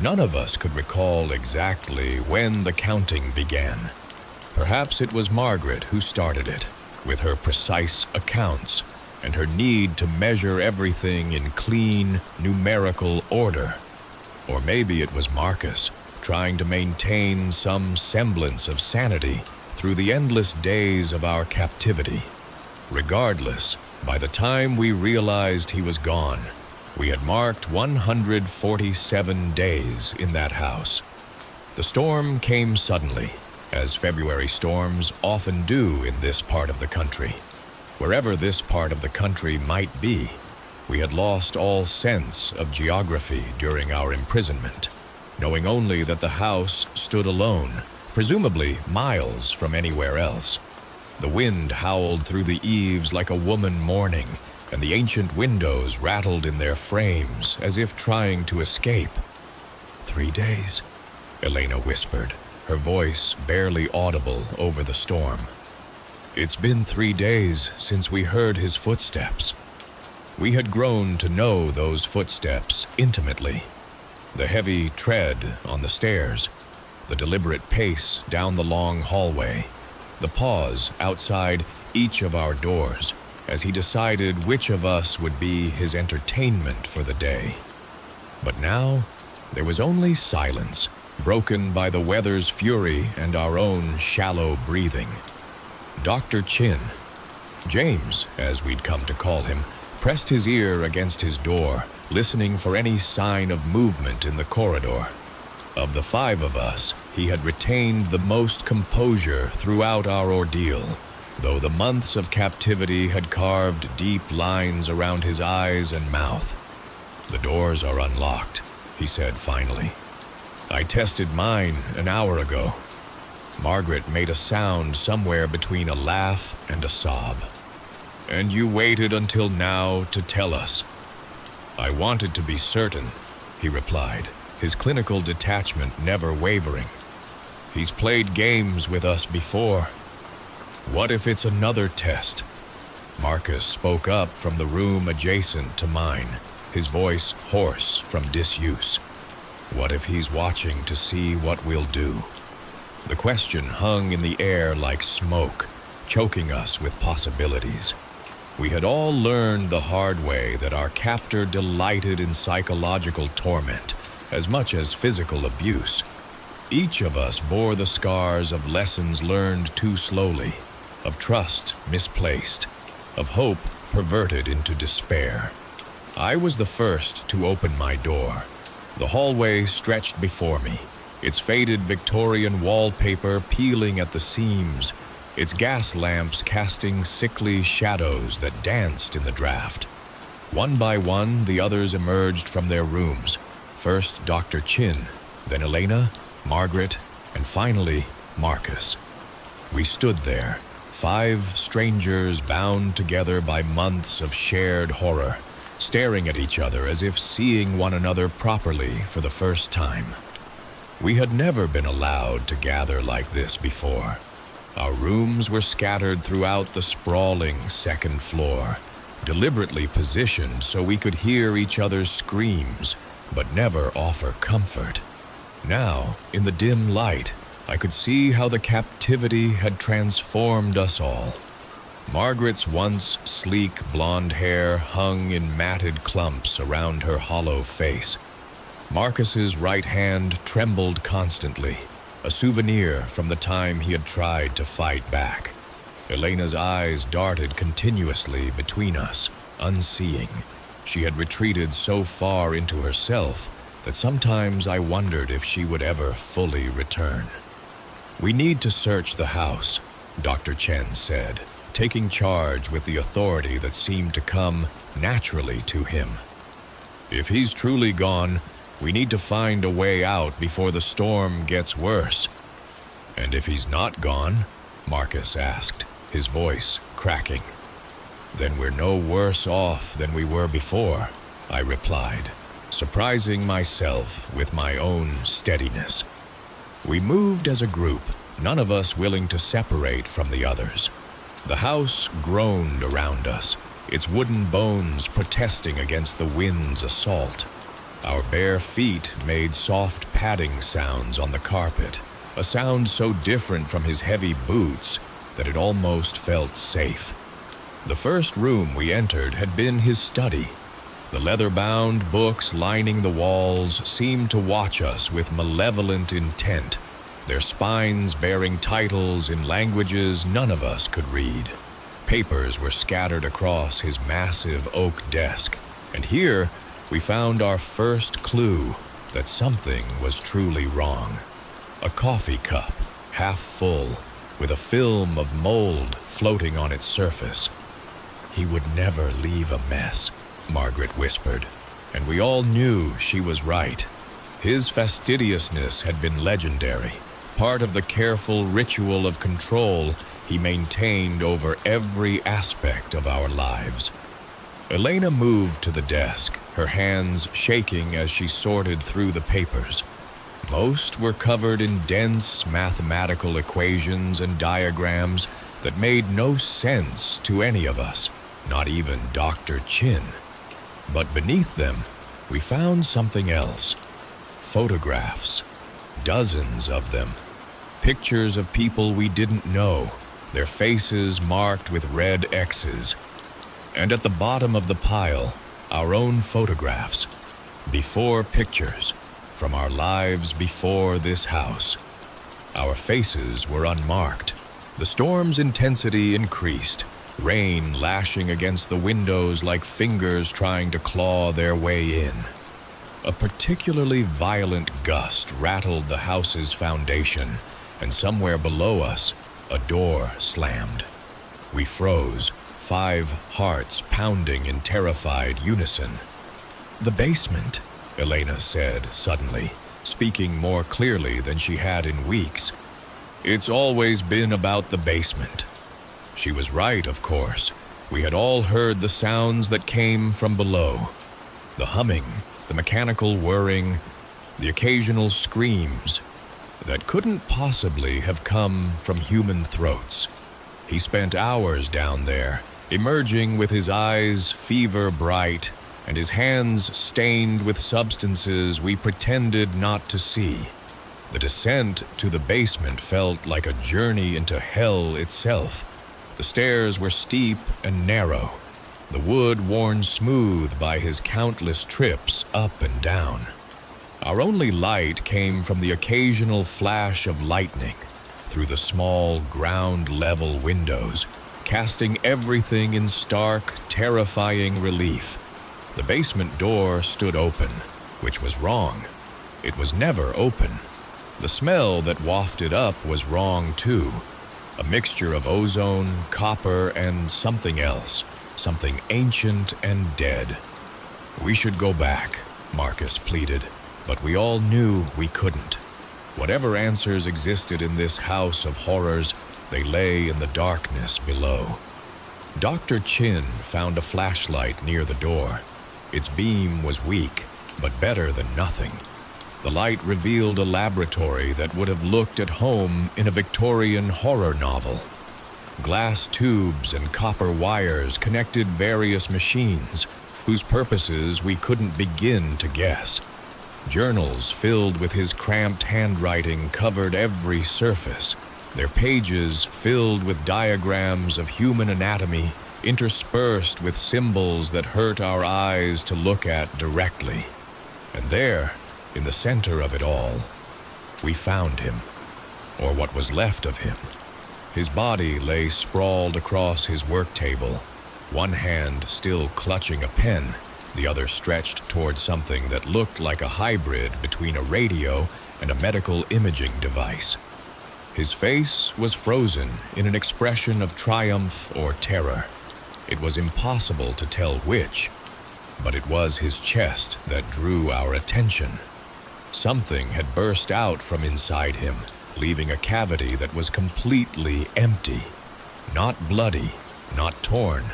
None of us could recall exactly when the counting began. Perhaps it was Margaret who started it, with her precise accounts, and her need to measure everything in clean, numerical order. Or maybe it was Marcus, trying to maintain some semblance of sanity through the endless days of our captivity. Regardless, by the time we realized he was gone, we had marked 147 days in that house. The storm came suddenly, as February storms often do in this part of the country. Wherever this part of the country might be, we had lost all sense of geography during our imprisonment, knowing only that the house stood alone, presumably miles from anywhere else. The wind howled through the eaves like a woman mourning, and the ancient windows rattled in their frames as if trying to escape. 3 days, Elena whispered, her voice barely audible over the storm. It's been 3 days since we heard his footsteps. We had grown to know those footsteps intimately. The heavy tread on the stairs, the deliberate pace down the long hallway, the pause outside each of our doors as he decided which of us would be his entertainment for the day. But now, there was only silence, broken by the weather's fury and our own shallow breathing. Dr. Chin, James, as we'd come to call him, pressed his ear against his door, listening for any sign of movement in the corridor. Of the 5 of us, he had retained the most composure throughout our ordeal, though the months of captivity had carved deep lines around his eyes and mouth. The doors are unlocked, he said finally. I tested mine an hour ago. Margaret made a sound somewhere between a laugh and a sob. And you waited until now to tell us. I wanted to be certain, he replied, his clinical detachment never wavering. He's played games with us before. What if it's another test? Marcus spoke up from the room adjacent to mine, his voice hoarse from disuse. What if he's watching to see what we'll do? The question hung in the air like smoke, choking us with possibilities. We had all learned the hard way that our captor delighted in psychological torment as much as physical abuse. Each of us bore the scars of lessons learned too slowly, of trust misplaced, of hope perverted into despair. I was the first to open my door. The hallway stretched before me, its faded Victorian wallpaper peeling at the seams, its gas lamps casting sickly shadows that danced in the draft. One by one, the others emerged from their rooms. First Dr. Chin, then Elena, Margaret, and finally Marcus. We stood there, 5 strangers bound together by months of shared horror, staring at each other as if seeing one another properly for the first time. We had never been allowed to gather like this before. Our rooms were scattered throughout the sprawling 2nd floor, deliberately positioned so we could hear each other's screams, but never offer comfort. Now, in the dim light, I could see how the captivity had transformed us all. Margaret's once sleek blonde hair hung in matted clumps around her hollow face. Marcus's right hand trembled constantly, a souvenir from the time he had tried to fight back. Elena's eyes darted continuously between us, unseeing. She had retreated so far into herself that sometimes I wondered if she would ever fully return. We need to search the house, Dr. Chen said, taking charge with the authority that seemed to come naturally to him. If he's truly gone, we need to find a way out before the storm gets worse. And if he's not gone, Marcus asked, his voice cracking. Then we're no worse off than we were before, I replied, surprising myself with my own steadiness. We moved as a group, none of us willing to separate from the others. The house groaned around us, its wooden bones protesting against the wind's assault. Our bare feet made soft padding sounds on the carpet, a sound so different from his heavy boots that it almost felt safe. The first room we entered had been his study. The leather-bound books lining the walls seemed to watch us with malevolent intent, their spines bearing titles in languages none of us could read. Papers were scattered across his massive oak desk, and here we found our first clue that something was truly wrong. A coffee cup, half full, with a film of mold floating on its surface. "He would never leave a mess," Margaret whispered, and we all knew she was right. His fastidiousness had been legendary, part of the careful ritual of control he maintained over every aspect of our lives. Elena moved to the desk, her hands shaking as she sorted through the papers. Most were covered in dense mathematical equations and diagrams that made no sense to any of us, not even Dr. Chin. But beneath them, we found something else. Photographs. Dozens of them. Pictures of people we didn't know, their faces marked with red X's. And at the bottom of the pile, our own photographs. Before pictures, from our lives before this house. Our faces were unmarked. The storm's intensity increased, rain lashing against the windows like fingers trying to claw their way in. A particularly violent gust rattled the house's foundation, and somewhere below us, a door slammed. We froze, 5 hearts pounding in terrified unison. "The basement," Elena said suddenly, speaking more clearly than she had in weeks. "It's always been about the basement." She was right, of course. We had all heard the sounds that came from below. The humming, the mechanical whirring, the occasional screams that couldn't possibly have come from human throats. He spent hours down there, emerging with his eyes fever bright and his hands stained with substances we pretended not to see. The descent to the basement felt like a journey into hell itself. The stairs were steep and narrow, the wood worn smooth by his countless trips up and down. Our only light came from the occasional flash of lightning through the small ground-level windows, casting everything in stark, terrifying relief. The basement door stood open, which was wrong. It was never open. The smell that wafted up was wrong too. A mixture of ozone, copper, and something else. Something ancient and dead. "We should go back," Marcus pleaded, but we all knew we couldn't. Whatever answers existed in this house of horrors, they lay in the darkness below. Dr. Chin found a flashlight near the door. Its beam was weak, but better than nothing. The light revealed a laboratory that would have looked at home in a Victorian horror novel. Glass tubes and copper wires connected various machines, whose purposes we couldn't begin to guess. Journals filled with his cramped handwriting covered every surface, their pages filled with diagrams of human anatomy interspersed with symbols that hurt our eyes to look at directly. And there, in the center of it all, we found him, or what was left of him. His body lay sprawled across his work table, one hand still clutching a pen, the other stretched toward something that looked like a hybrid between a radio and a medical imaging device. His face was frozen in an expression of triumph or terror. It was impossible to tell which, but it was his chest that drew our attention. Something had burst out from inside him, leaving a cavity that was completely empty. Not bloody, not torn,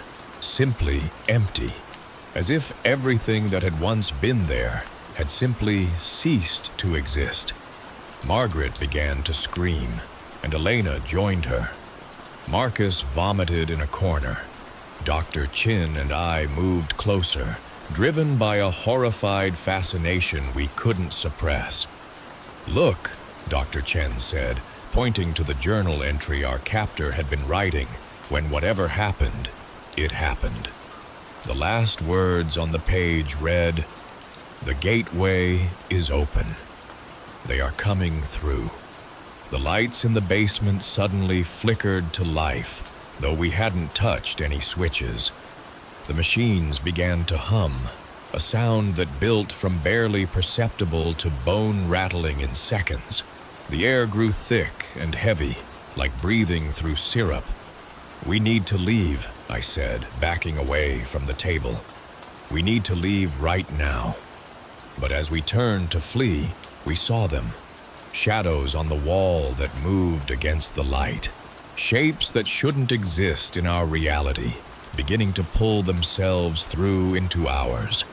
simply empty. As if everything that had once been there had simply ceased to exist. Margaret began to scream, and Elena joined her. Marcus vomited in a corner. Dr. Chin and I moved closer, driven by a horrified fascination we couldn't suppress. "Look," Dr. Chen said, pointing to the journal entry our captor had been writing when whatever happened, it happened. The last words on the page read, "The gateway is open. They are coming through." The lights in the basement suddenly flickered to life, though we hadn't touched any switches. The machines began to hum, a sound that built from barely perceptible to bone rattling in seconds. The air grew thick and heavy, like breathing through syrup. "We need to leave," I said, backing away from the table. "We need to leave right now." But as we turned to flee, we saw them. Shadows on the wall that moved against the light. Shapes that shouldn't exist in our reality, beginning to pull themselves through into ours.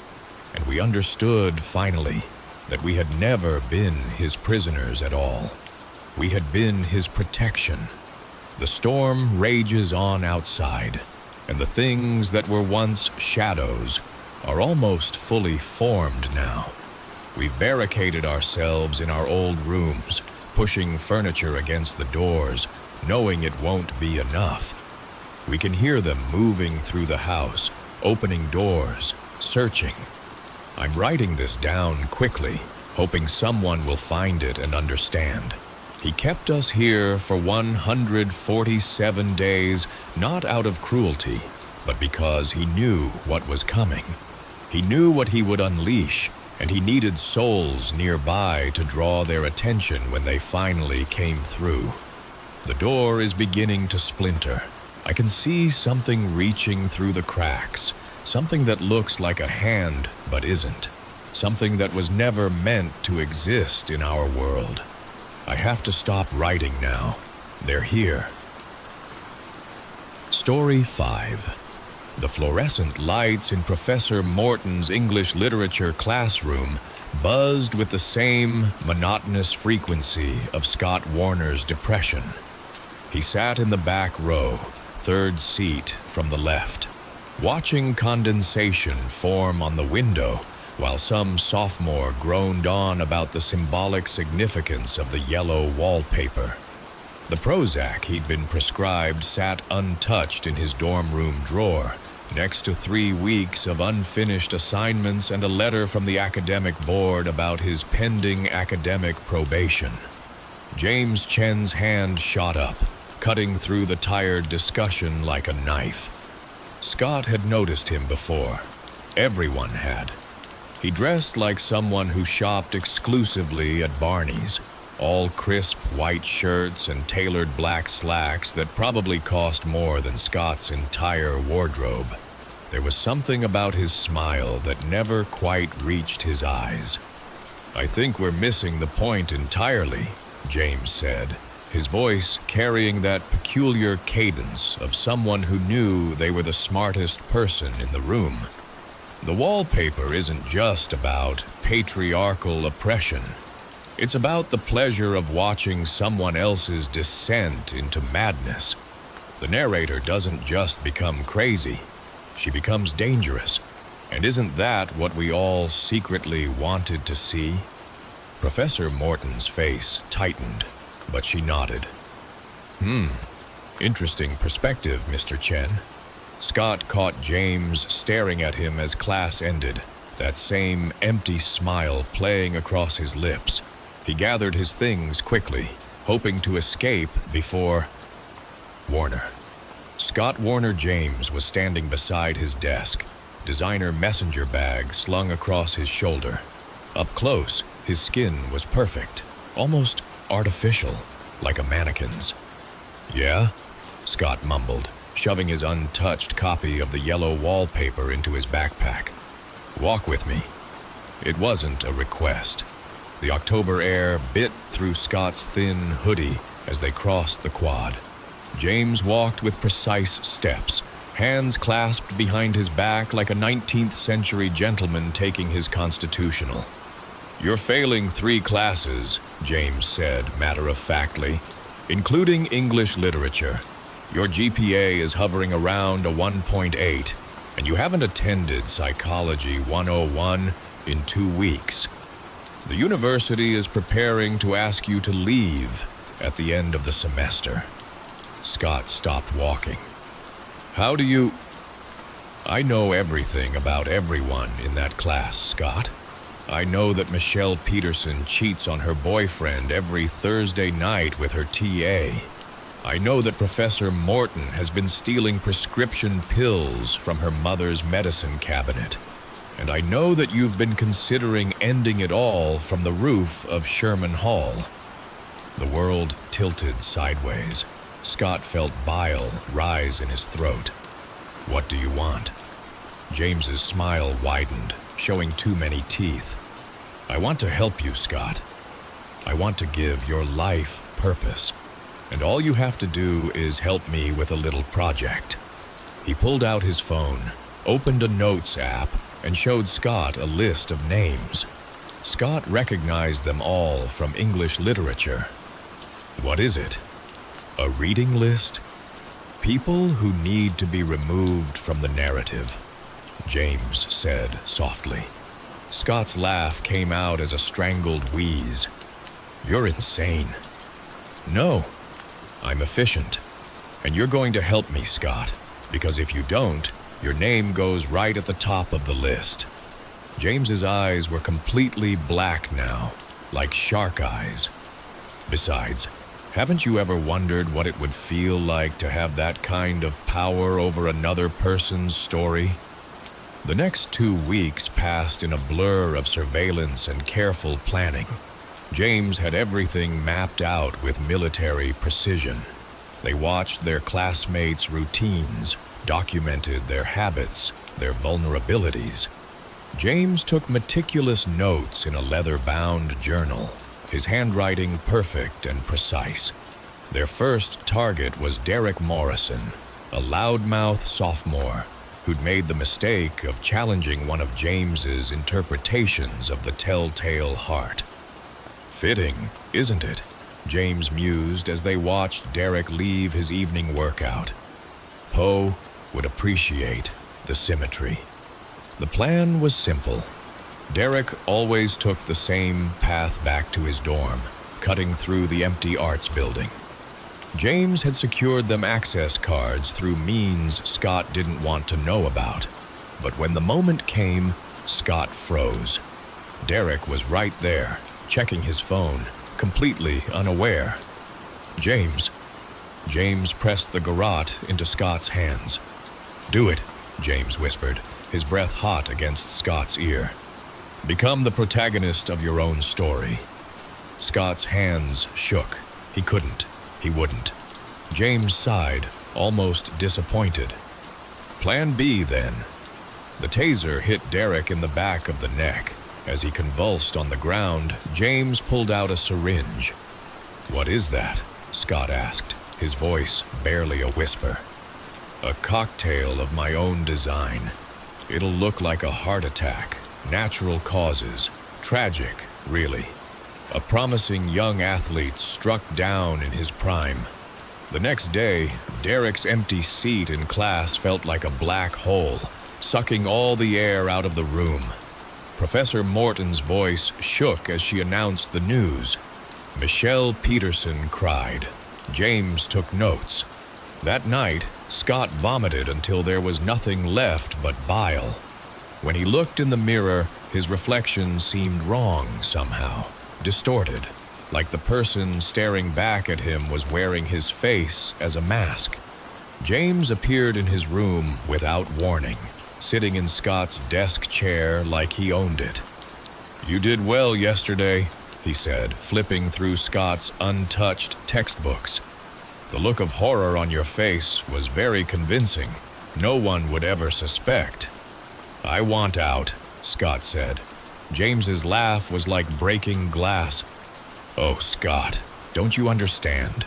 And we understood, finally, that we had never been his prisoners at all. We had been his protection. The storm rages on outside, and the things that were once shadows are almost fully formed now. We've barricaded ourselves in our old rooms, pushing furniture against the doors, knowing it won't be enough. We can hear them moving through the house, opening doors, searching. I'm writing this down quickly, hoping someone will find it and understand. He kept us here for 147 days, not out of cruelty, but because he knew what was coming. He knew what he would unleash, and he needed souls nearby to draw their attention when they finally came through. The door is beginning to splinter. I can see something reaching through the cracks, something that looks like a hand but isn't, something that was never meant to exist in our world. I have to stop writing now. They're here. Story 5. The fluorescent lights in Professor Morton's English literature classroom buzzed with the same monotonous frequency of Scott Warner's depression. He sat in the back row, third seat from the left, watching condensation form on the window while some sophomore groaned on about the symbolic significance of the yellow wallpaper. The Prozac he'd been prescribed sat untouched in his dorm room drawer, next to 3 weeks of unfinished assignments and a letter from the academic board about his pending academic probation. James Chen's hand shot up, cutting through the tired discussion like a knife. Scott had noticed him before. Everyone had. He dressed like someone who shopped exclusively at Barney's, all crisp white shirts and tailored black slacks that probably cost more than Scott's entire wardrobe. There was something about his smile that never quite reached his eyes. "I think we're missing the point entirely," James said, his voice carrying that peculiar cadence of someone who knew they were the smartest person in the room. "The wallpaper isn't just about patriarchal oppression. It's about the pleasure of watching someone else's descent into madness. The narrator doesn't just become crazy, she becomes dangerous. And isn't that what we all secretly wanted to see?" Professor Morton's face tightened, but she nodded. Interesting perspective, Mr. Chen." Scott caught James staring at him as class ended, that same empty smile playing across his lips. He gathered his things quickly, hoping to escape before Warner. Scott Warner James was standing beside his desk, designer messenger bag slung across his shoulder. Up close, his skin was perfect, almost artificial, like a mannequin's. "Yeah?" Scott mumbled, shoving his untouched copy of the yellow wallpaper into his backpack. "Walk with me." It wasn't a request. The October air bit through Scott's thin hoodie as they crossed the quad. James walked with precise steps, hands clasped behind his back like a 19th century gentleman taking his constitutional. "You're failing 3 classes," James said matter-of-factly, "including English literature. Your GPA is hovering around a 1.8, and you haven't attended Psychology 101 in 2 weeks. The university is preparing to ask you to leave at the end of the semester." Scott stopped walking. "How do you..." I know everything about everyone in that class, Scott. I know that Michelle Peterson cheats on her boyfriend every Thursday night with her TA. I know that Professor Morton has been stealing prescription pills from her mother's medicine cabinet. And I know that you've been considering ending it all from the roof of Sherman Hall. The world tilted sideways. Scott felt bile rise in his throat. What do you want? James's smile widened, showing too many teeth. I want to help you, Scott. I want to give your life purpose. And all you have to do is help me with a little project. He pulled out his phone, opened a notes app, and showed Scott a list of names. Scott recognized them all from English literature. What is it? A reading list? People who need to be removed from the narrative, James said softly. Scott's laugh came out as a strangled wheeze. You're insane. No, I'm efficient. And you're going to help me, Scott, because if you don't, your name goes right at the top of the list. James's eyes were completely black now, like shark eyes. Besides, haven't you ever wondered what it would feel like to have that kind of power over another person's story? The next 2 weeks passed in a blur of surveillance and careful planning. James had everything mapped out with military precision. They watched their classmates' routines, documented their habits, their vulnerabilities. James took meticulous notes in a leather-bound journal, his handwriting perfect and precise. Their first target was Derek Morrison, a loudmouth sophomore who'd made the mistake of challenging one of James's interpretations of the telltale heart. Fitting, isn't it? James mused as they watched Derek leave his evening workout. Poe would appreciate the symmetry. The plan was simple. Derek always took the same path back to his dorm, cutting through the empty arts building. James had secured them access cards through means Scott didn't want to know about. But when the moment came, Scott froze. Derek was right there, checking his phone, completely unaware. James pressed the garrote into Scott's hands. Do it, James whispered, his breath hot against Scott's ear. Become the protagonist of your own story. Scott's hands shook. He couldn't. He wouldn't. James sighed, almost disappointed. Plan B, then. The taser hit Derek in the back of the neck. As he convulsed on the ground, James pulled out a syringe. What is that? Scott asked, his voice barely a whisper. A cocktail of my own design. It'll look like a heart attack, natural causes, tragic, really. A promising young athlete struck down in his prime. The next day, Derek's empty seat in class felt like a black hole, sucking all the air out of the room. Professor Morton's voice shook as she announced the news. Michelle Peterson cried. James took notes. That night, Scott vomited until there was nothing left but bile. When he looked in the mirror, his reflection seemed wrong somehow, distorted, like the person staring back at him was wearing his face as a mask. James appeared in his room without warning, sitting in Scott's desk chair like he owned it. You did well yesterday, he said, flipping through Scott's untouched textbooks. The look of horror on your face was very convincing. No one would ever suspect. I want out, Scott said. James's laugh was like breaking glass. Oh, Scott, don't you understand?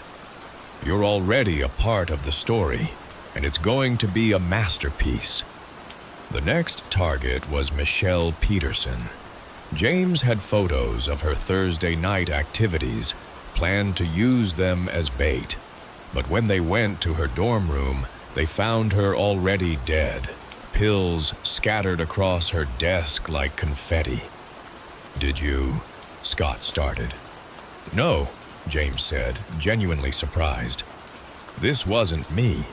You're already a part of the story, and it's going to be a masterpiece. The next target was Michelle Peterson. James had photos of her Thursday night activities, planned to use them as bait. But when they went to her dorm room, they found her already dead, pills scattered across her desk like confetti. Did you? Scott started. No, James said, genuinely surprised. This wasn't me.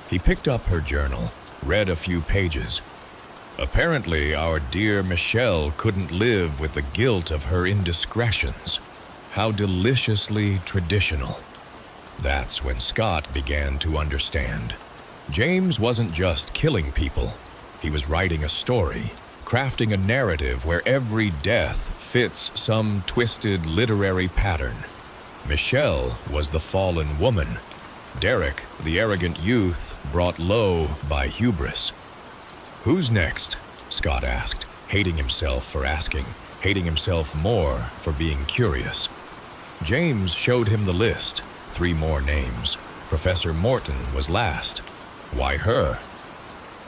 He picked up her journal, read a few pages. Apparently, our dear Michelle couldn't live with the guilt of her indiscretions. How deliciously traditional. That's when Scott began to understand. James wasn't just killing people. He was writing a story, crafting a narrative where every death fits some twisted literary pattern. Michelle was the fallen woman. Derek, the arrogant youth, brought low by hubris. "Who's next?" Scott asked, hating himself for asking, hating himself more for being curious. James showed him the list, 3 more names. Professor Morton was last. Why her?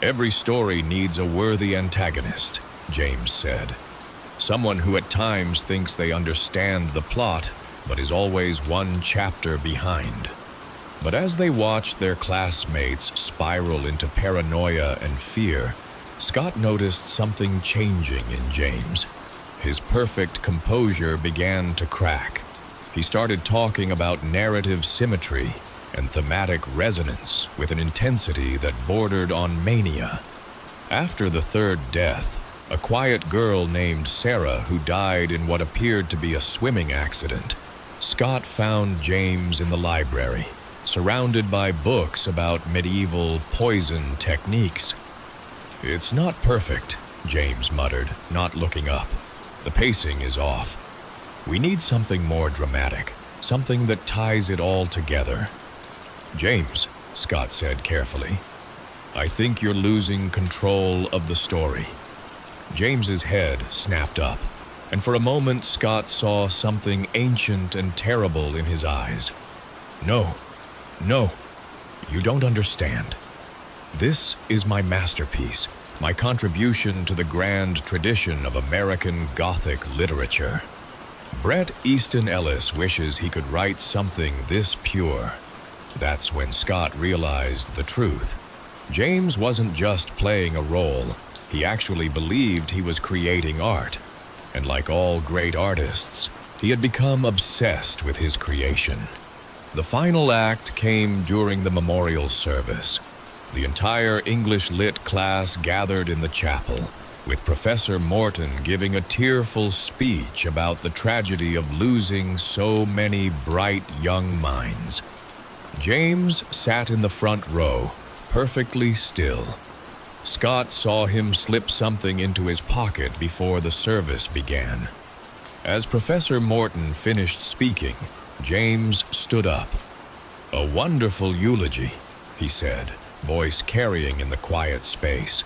"Every story needs a worthy antagonist," James said. "Someone who at times thinks they understand the plot, but is always one chapter behind." But as they watched their classmates spiral into paranoia and fear, Scott noticed something changing in James. His perfect composure began to crack. He started talking about narrative symmetry and thematic resonance with an intensity that bordered on mania. After the 3rd death, a quiet girl named Sarah who died in what appeared to be a swimming accident, Scott found James in the library, surrounded by books about medieval poison techniques. "It's not perfect," James muttered, not looking up. "The pacing is off. We need something more dramatic, something that ties it all together." "James," Scott said carefully, "I think you're losing control of the story." James's head snapped up, and for a moment Scott saw something ancient and terrible in his eyes. No, you don't understand. This is my masterpiece, my contribution to the grand tradition of American Gothic literature. Bret Easton Ellis wishes he could write something this pure. That's when Scott realized the truth. James wasn't just playing a role. He actually believed he was creating art. And like all great artists, he had become obsessed with his creation. The final act came during the memorial service. The entire English Lit class gathered in the chapel, with Professor Morton giving a tearful speech about the tragedy of losing so many bright young minds. James sat in the front row, perfectly still. Scott saw him slip something into his pocket before the service began. As Professor Morton finished speaking, James stood up. "A wonderful eulogy," he said, voice carrying in the quiet space.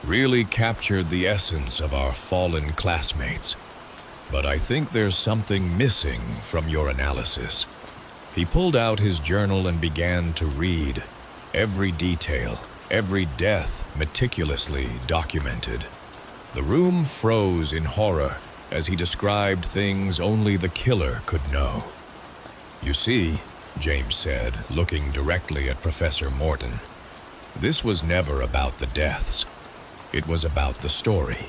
"Really captured the essence of our fallen classmates. But I think there's something missing from your analysis." He pulled out his journal and began to read. Every detail, every death meticulously documented. The room froze in horror as he described things only the killer could know. "You see," James said, looking directly at Professor Morton, "this was never about the deaths. It was about the story.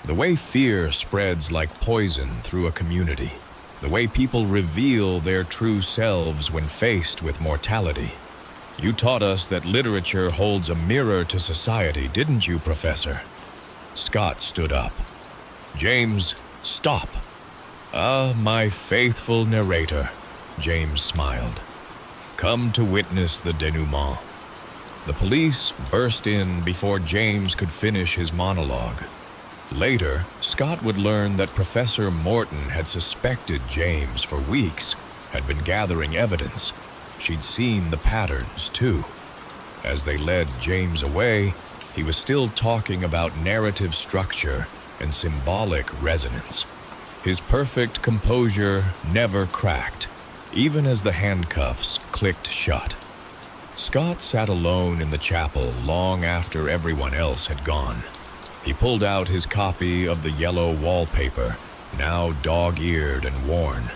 The way fear spreads like poison through a community. The way people reveal their true selves when faced with mortality. You taught us that literature holds a mirror to society, didn't you, Professor?" Scott stood up. "James, stop." "Ah, my faithful narrator," James smiled. "Come to witness the denouement." The police burst in before James could finish his monologue. Later, Scott would learn that Professor Morton had suspected James for weeks, had been gathering evidence. She'd seen the patterns, too. As they led James away, he was still talking about narrative structure and symbolic resonance. His perfect composure never cracked, even as the handcuffs clicked shut. Scott sat alone in the chapel long after everyone else had gone. He pulled out his copy of the yellow wallpaper, now dog-eared and worn.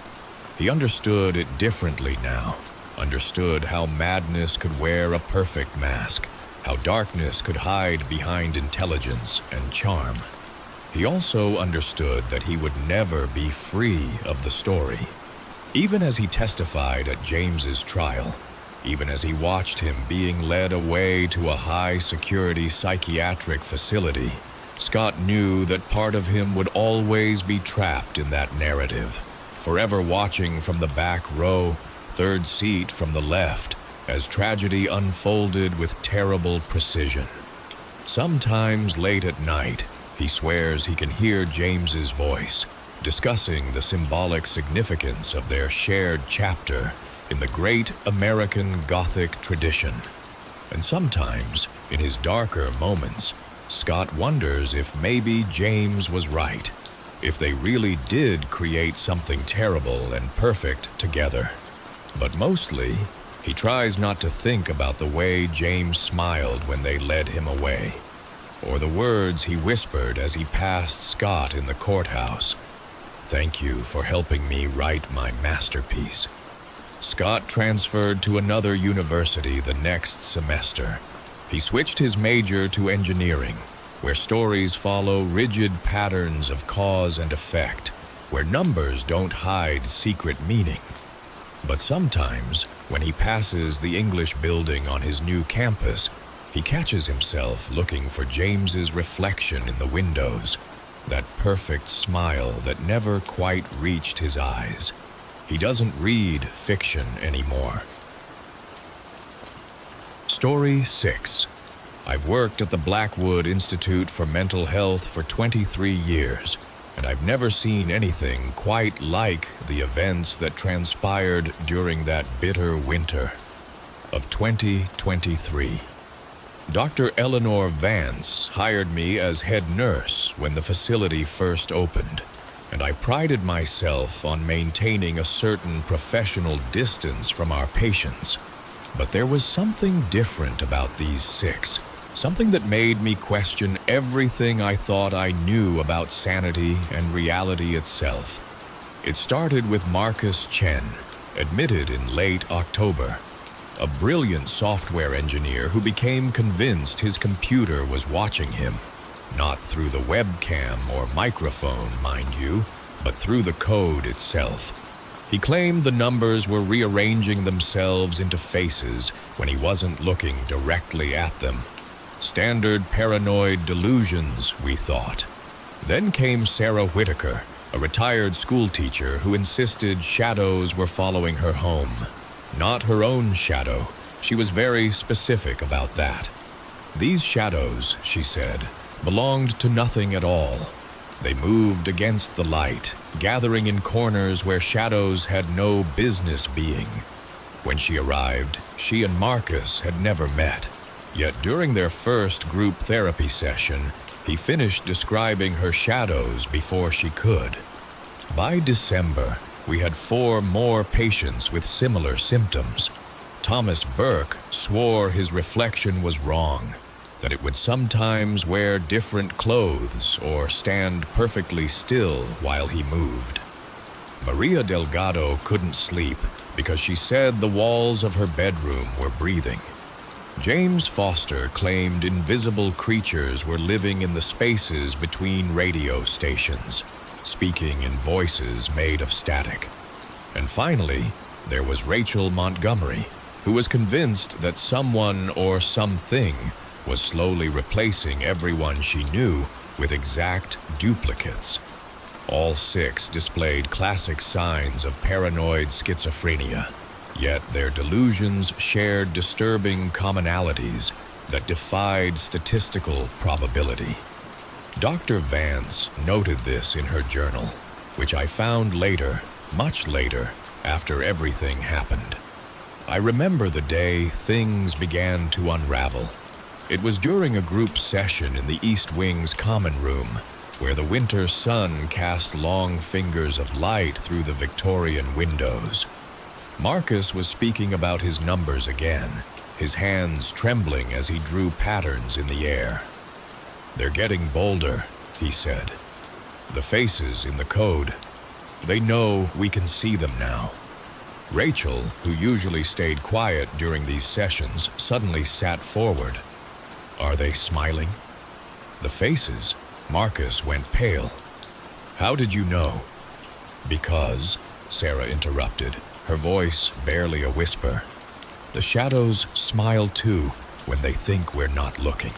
He understood it differently now, understood how madness could wear a perfect mask, how darkness could hide behind intelligence and charm. He also understood that he would never be free of the story. Even as he testified at James's trial, even as he watched him being led away to a high-security psychiatric facility. Scott knew that part of him would always be trapped in that narrative, forever watching from the back row, third seat from the left, as tragedy unfolded with terrible precision. Sometimes late at night, he swears he can hear James's voice, discussing the symbolic significance of their shared chapter in the great American Gothic tradition. And sometimes, in his darker moments, Scott wonders if maybe James was right, if they really did create something terrible and perfect together. But mostly, he tries not to think about the way James smiled when they led him away, or the words he whispered as he passed Scott in the courthouse. "Thank you for helping me write my masterpiece." Scott transferred to another university the next semester. He switched his major to engineering, where stories follow rigid patterns of cause and effect, where numbers don't hide secret meaning. But sometimes, when he passes the English building on his new campus, he catches himself looking for James's reflection in the windows, that perfect smile that never quite reached his eyes. He doesn't read fiction anymore. Story 6. I've worked at the Blackwood Institute for Mental Health for 23 years, and I've never seen anything quite like the events that transpired during that bitter winter of 2023. Dr. Eleanor Vance hired me as head nurse when the facility first opened, and I prided myself on maintaining a certain professional distance from our patients. But there was something different about these 6, something that made me question everything I thought I knew about sanity and reality itself. It started with Marcus Chen, admitted in late October, a brilliant software engineer who became convinced his computer was watching him, not through the webcam or microphone, mind you, but through the code itself. He claimed the numbers were rearranging themselves into faces when he wasn't looking directly at them. Standard paranoid delusions, we thought. Then came Sarah Whitaker, a retired schoolteacher who insisted shadows were following her home. Not her own shadow. She was very specific about that. These shadows, she said, belonged to nothing at all. They moved against the light, gathering in corners where shadows had no business being. When she arrived, she and Marcus had never met. Yet during their first group therapy session, he finished describing her shadows before she could. By December, we had 4 more patients with similar symptoms. Thomas Burke swore his reflection was wrong, that it would sometimes wear different clothes or stand perfectly still while he moved. Maria Delgado couldn't sleep because she said the walls of her bedroom were breathing. James Foster claimed invisible creatures were living in the spaces between radio stations, speaking in voices made of static. And finally, there was Rachel Montgomery, who was convinced that someone or something was slowly replacing everyone she knew with exact duplicates. All 6 displayed classic signs of paranoid schizophrenia, yet their delusions shared disturbing commonalities that defied statistical probability. Dr. Vance noted this in her journal, which I found later, much later, after everything happened. I remember the day things began to unravel. It was during a group session in the East Wing's common room, where the winter sun cast long fingers of light through the Victorian windows. Marcus was speaking about his numbers again, his hands trembling as he drew patterns in the air. "They're getting bolder," he said. "The faces in the code. They know we can see them now." Rachel, who usually stayed quiet during these sessions, suddenly sat forward. "Are they smiling?" "The faces." Marcus went pale. "How did you know?" "Because," Sarah interrupted, her voice barely a whisper, The shadows smile too when they think we're not looking.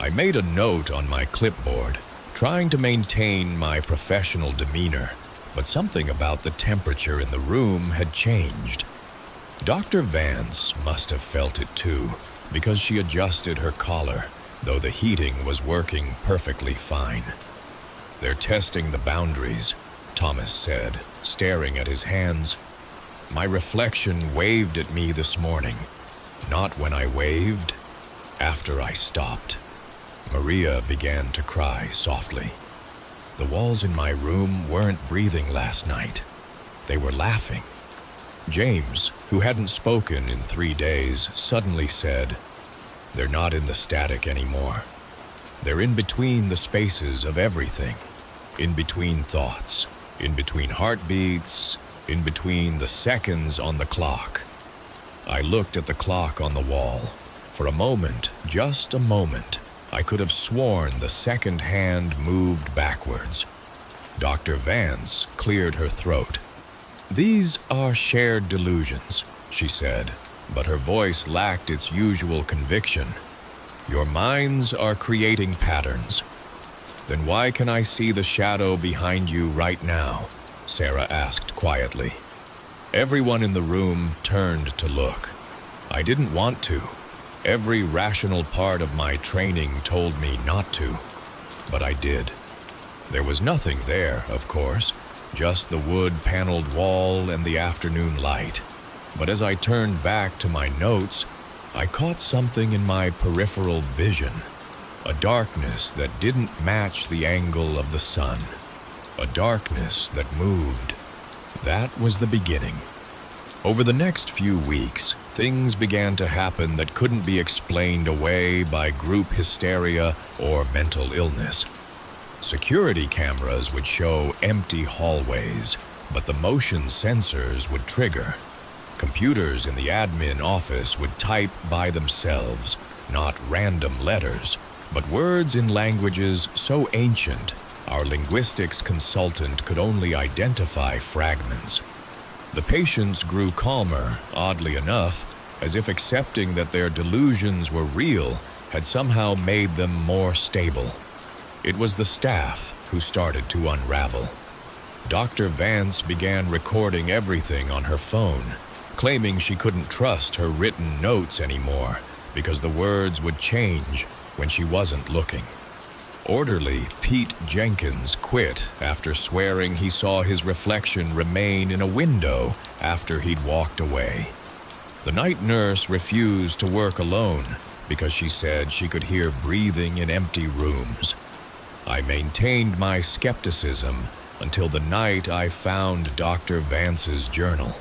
I made a note on my clipboard, trying to maintain my professional demeanor, but something about the temperature in the room had changed. Dr. Vance must have felt it too, because she adjusted her collar, though the heating was working perfectly fine. "They're testing the boundaries," Thomas said, staring at his hands. My reflection waved at me this morning. Not when I waved, after I stopped. Maria began to cry softly. The walls in my room weren't breathing last night. They were laughing. James, who hadn't spoken in 3 days, suddenly said, "They're not in the static anymore. They're in between the spaces of everything, in between thoughts, in between heartbeats, in between the seconds on the clock." I looked at the clock on the wall. For a moment, just a moment, I could have sworn the second hand moved backwards. Dr. Vance cleared her throat. "These are shared delusions," she said, but her voice lacked its usual conviction. "Your minds are creating patterns." "Then why can I see the shadow behind you right now?" Sarah asked quietly. Everyone in the room turned to look. I didn't want to. Every rational part of my training told me not to, but I did. There was nothing there, of course, just the wood-paneled wall and the afternoon light. But as I turned back to my notes, I caught something in my peripheral vision, a darkness that didn't match the angle of the sun, a darkness that moved. That was the beginning. Over the next few weeks, things began to happen that couldn't be explained away by group hysteria or mental illness. Security cameras would show empty hallways, but the motion sensors would trigger. Computers in the admin office would type by themselves, not random letters, but words in languages so ancient, our linguistics consultant could only identify fragments. The patients grew calmer, oddly enough, as if accepting that their delusions were real had somehow made them more stable. It was the staff who started to unravel. Dr. Vance began recording everything on her phone, claiming she couldn't trust her written notes anymore because the words would change when she wasn't looking. Orderly Pete Jenkins quit after swearing he saw his reflection remain in a window after he'd walked away. The night nurse refused to work alone because she said she could hear breathing in empty rooms. I maintained my skepticism until the night I found Dr. Vance's journal.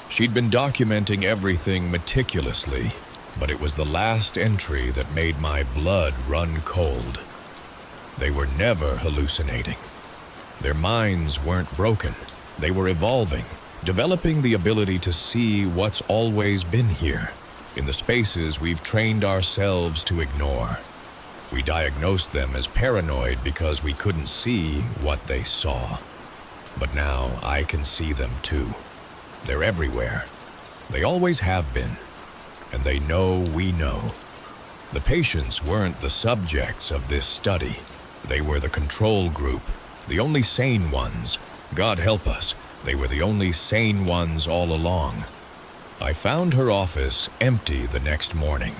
She'd been documenting everything meticulously, but it was the last entry that made my blood run cold. They were never hallucinating. Their minds weren't broken. They were evolving, developing the ability to see what's always been here, in the spaces we've trained ourselves to ignore. We diagnosed them as paranoid because we couldn't see what they saw. But now I can see them too. They're everywhere. They always have been. And they know we know. The patients weren't the subjects of this study. They were the control group, the only sane ones. God help us, they were the only sane ones all along. I found her office empty the next morning.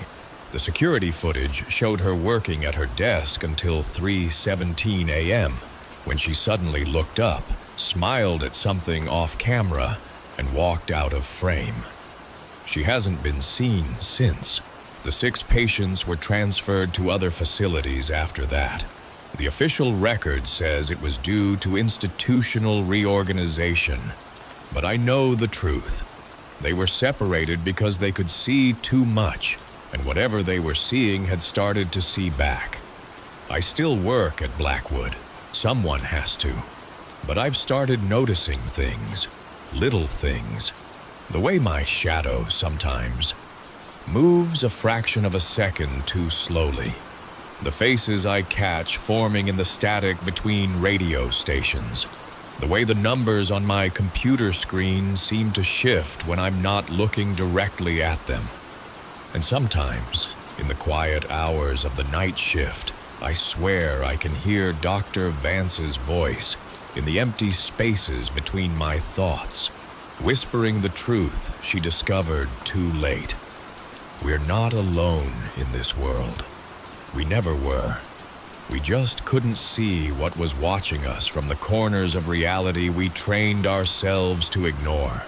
The security footage showed her working at her desk until 3:17 a.m., when she suddenly looked up, smiled at something off camera, and walked out of frame. She hasn't been seen since. The 6 patients were transferred to other facilities after that. The official record says it was due to institutional reorganization, but I know the truth. They were separated because they could see too much, and whatever they were seeing had started to see back. I still work at Blackwood. Someone has to. But I've started noticing things, little things. The way my shadow sometimes moves a fraction of a second too slowly. The faces I catch forming in the static between radio stations. The way the numbers on my computer screen seem to shift when I'm not looking directly at them. And sometimes, in the quiet hours of the night shift, I swear I can hear Dr. Vance's voice in the empty spaces between my thoughts, whispering the truth she discovered too late. We're not alone in this world. We never were. We just couldn't see what was watching us from the corners of reality we trained ourselves to ignore.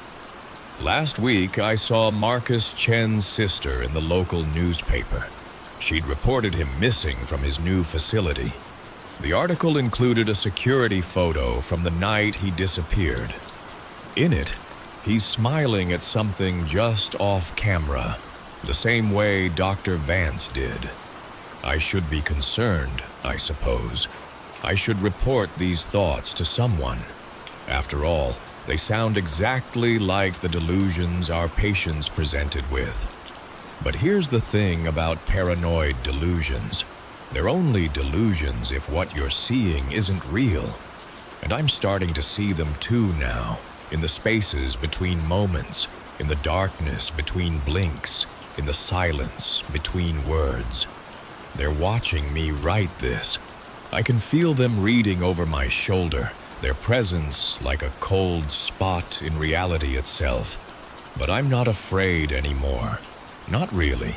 Last week, I saw Marcus Chen's sister in the local newspaper. She'd reported him missing from his new facility. The article included a security photo from the night he disappeared. In it, he's smiling at something just off camera, the same way Dr. Vance did. I should be concerned, I suppose. I should report these thoughts to someone. After all, they sound exactly like the delusions our patients presented with. But here's the thing about paranoid delusions. They're only delusions if what you're seeing isn't real. And I'm starting to see them too now, in the spaces between moments, in the darkness between blinks, in the silence between words. They're watching me write this. I can feel them reading over my shoulder, their presence like a cold spot in reality itself. But I'm not afraid anymore. Not really.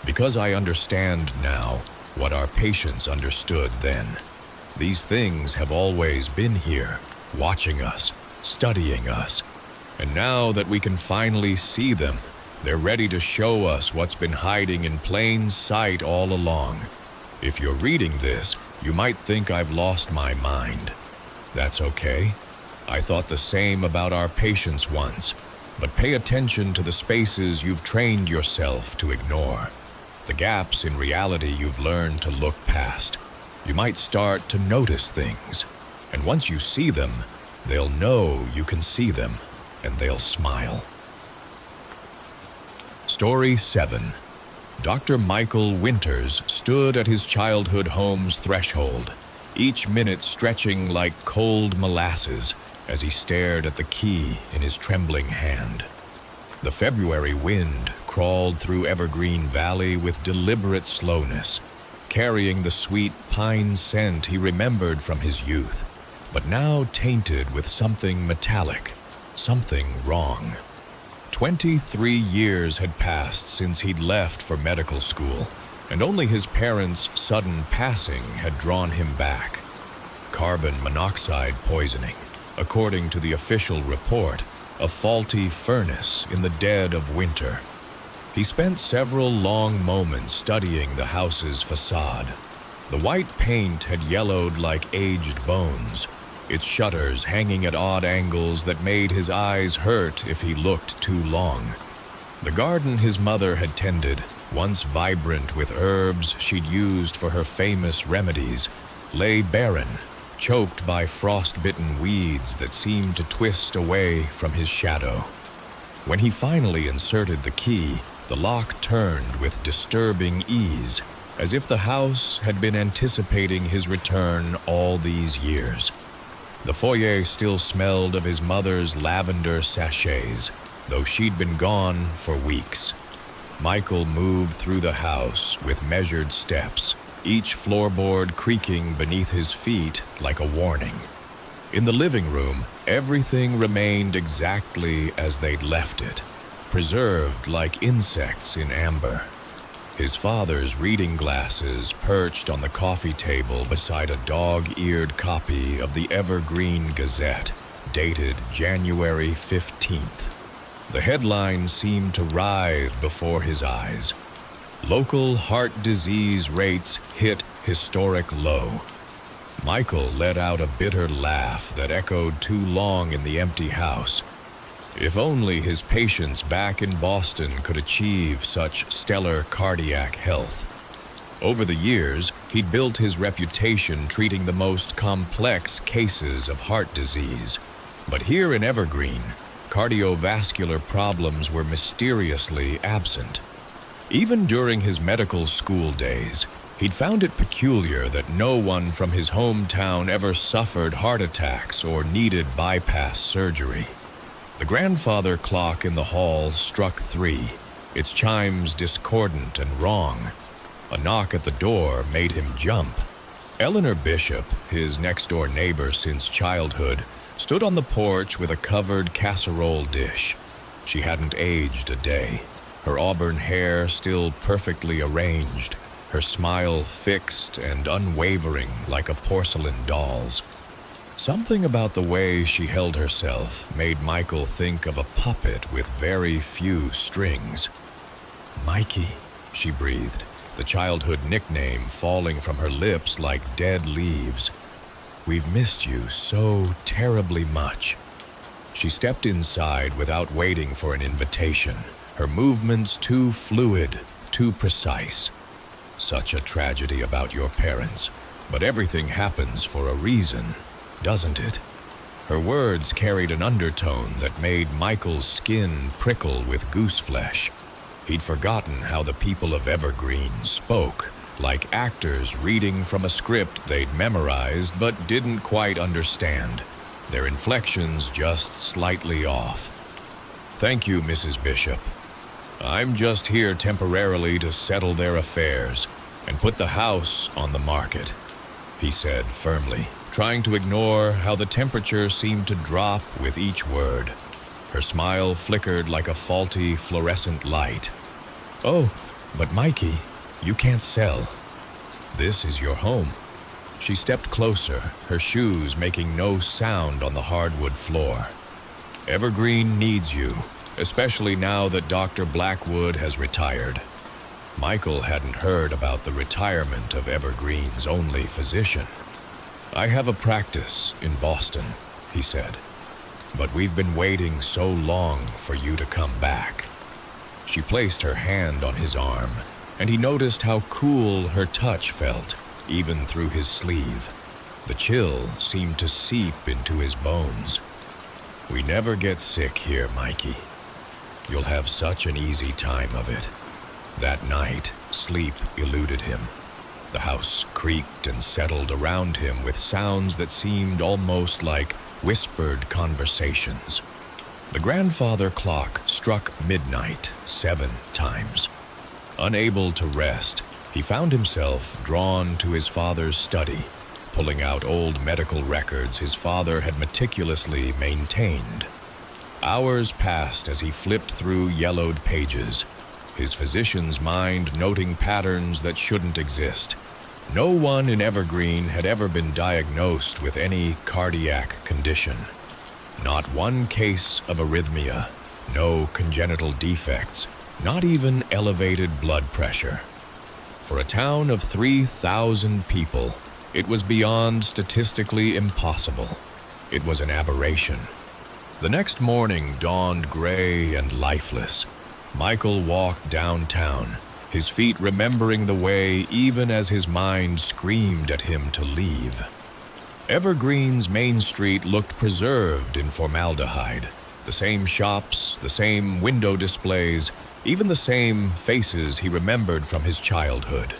Because I understand now what our patients understood then. These things have always been here, watching us, studying us. And now that we can finally see them, they're ready to show us what's been hiding in plain sight all along. If you're reading this, you might think I've lost my mind. That's okay. I thought the same about our patients once, but pay attention to the spaces you've trained yourself to ignore, the gaps in reality you've learned to look past. You might start to notice things, and once you see them, they'll know you can see them, and they'll smile. Story 7. Dr. Michael Winters stood at his childhood home's threshold, each minute stretching like cold molasses as he stared at the key in his trembling hand. The February wind crawled through Evergreen Valley with deliberate slowness, carrying the sweet pine scent he remembered from his youth, but now tainted with something metallic, something wrong. 23 years had passed since he'd left for medical school, and only his parents' sudden passing had drawn him back. Carbon monoxide poisoning, according to the official report, a faulty furnace in the dead of winter. He spent several long moments studying the house's facade. The white paint had yellowed like aged bones, its shutters hanging at odd angles that made his eyes hurt if he looked too long. The garden his mother had tended, once vibrant with herbs she'd used for her famous remedies, lay barren, choked by frost-bitten weeds that seemed to twist away from his shadow. When he finally inserted the key, the lock turned with disturbing ease, as if the house had been anticipating his return all these years. The foyer still smelled of his mother's lavender sachets, though she'd been gone for weeks. Michael moved through the house with measured steps, each floorboard creaking beneath his feet like a warning. In the living room, everything remained exactly as they'd left it, preserved like insects in amber. His father's reading glasses perched on the coffee table beside a dog-eared copy of the Evergreen Gazette, dated January 15th. The headline seemed to writhe before his eyes. Local heart disease rates hit historic low. Michael let out a bitter laugh that echoed too long in the empty house. If only his patients back in Boston could achieve such stellar cardiac health. Over the years, he'd built his reputation treating the most complex cases of heart disease. But here in Evergreen, cardiovascular problems were mysteriously absent. Even during his medical school days, He'd found it peculiar that no one from his hometown ever suffered heart attacks or needed bypass surgery. The grandfather clock in the hall struck 3, its chimes discordant and wrong. A knock at the door made him jump. Eleanor Bishop, his next-door neighbor since childhood, stood on the porch with a covered casserole dish. She hadn't aged a day, her auburn hair still perfectly arranged, her smile fixed and unwavering like a porcelain doll's. Something about the way she held herself made Michael think of a puppet with very few strings. "Mikey," she breathed, the childhood nickname falling from her lips like dead leaves. "We've missed you so terribly much." She stepped inside without waiting for an invitation, her movements too fluid, too precise. "Such a tragedy about your parents, but everything happens for a reason, doesn't it?" Her words carried an undertone that made Michael's skin prickle with goose flesh. He'd forgotten how the people of Evergreen spoke, like actors reading from a script they'd memorized but didn't quite understand, their inflections just slightly off. "Thank you, Mrs. Bishop. I'm just here temporarily to settle their affairs and put the house on the market," he said firmly, trying to ignore how the temperature seemed to drop with each word. Her smile flickered like a faulty fluorescent light. "Oh, but Mikey, you can't sell. This is your home." She stepped closer, her shoes making no sound on the hardwood floor. "Evergreen needs you, especially now that Dr. Blackwood has retired." Michael hadn't heard about the retirement of Evergreen's only physician. "I have a practice in Boston," he said, "but we've been waiting so long for you to come back." She placed her hand on his arm, and he noticed how cool her touch felt, even through his sleeve. The chill seemed to seep into his bones. "We never get sick here, Mikey. You'll have such an easy time of it." That night, sleep eluded him. The house creaked and settled around him with sounds that seemed almost like whispered conversations. The grandfather clock struck midnight 7 times. Unable to rest, he found himself drawn to his father's study, pulling out old medical records his father had meticulously maintained. Hours passed as he flipped through yellowed pages, his physician's mind noting patterns that shouldn't exist. No one in Evergreen had ever been diagnosed with any cardiac condition. Not one case of arrhythmia, no congenital defects, not even elevated blood pressure. For a town of 3,000 people, it was beyond statistically impossible. It was an aberration. The next morning dawned gray and lifeless. Michael walked downtown, his feet remembering the way even as his mind screamed at him to leave. Evergreen's Main Street looked preserved in formaldehyde. The same shops, the same window displays, even the same faces he remembered from his childhood.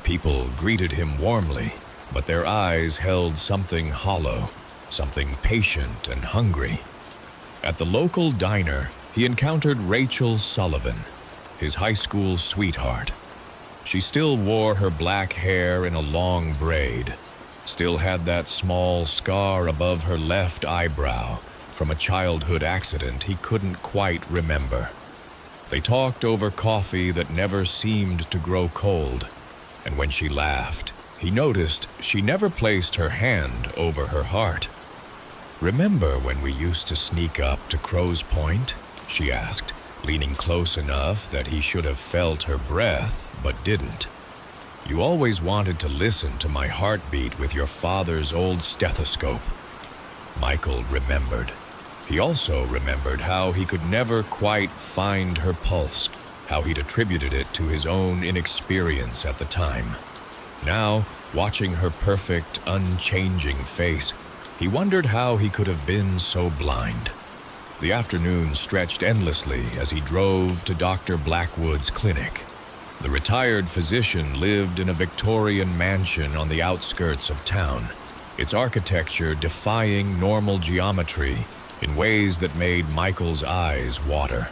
People greeted him warmly, but their eyes held something hollow, something patient and hungry. At the local diner, he encountered Rachel Sullivan, his high school sweetheart. She still wore her black hair in a long braid, still had that small scar above her left eyebrow from a childhood accident he couldn't quite remember. They talked over coffee that never seemed to grow cold, and when she laughed, he noticed she never placed her hand over her heart. "Remember when we used to sneak up to Crow's Point?" she asked, leaning close enough that he should have felt her breath, but didn't. "You always wanted to listen to my heartbeat with your father's old stethoscope." Michael remembered. He also remembered how he could never quite find her pulse, how he'd attributed it to his own inexperience at the time. Now, watching her perfect, unchanging face, he wondered how he could have been so blind. The afternoon stretched endlessly as he drove to Dr. Blackwood's clinic. The retired physician lived in a Victorian mansion on the outskirts of town, its architecture defying normal geometry in ways that made Michael's eyes water.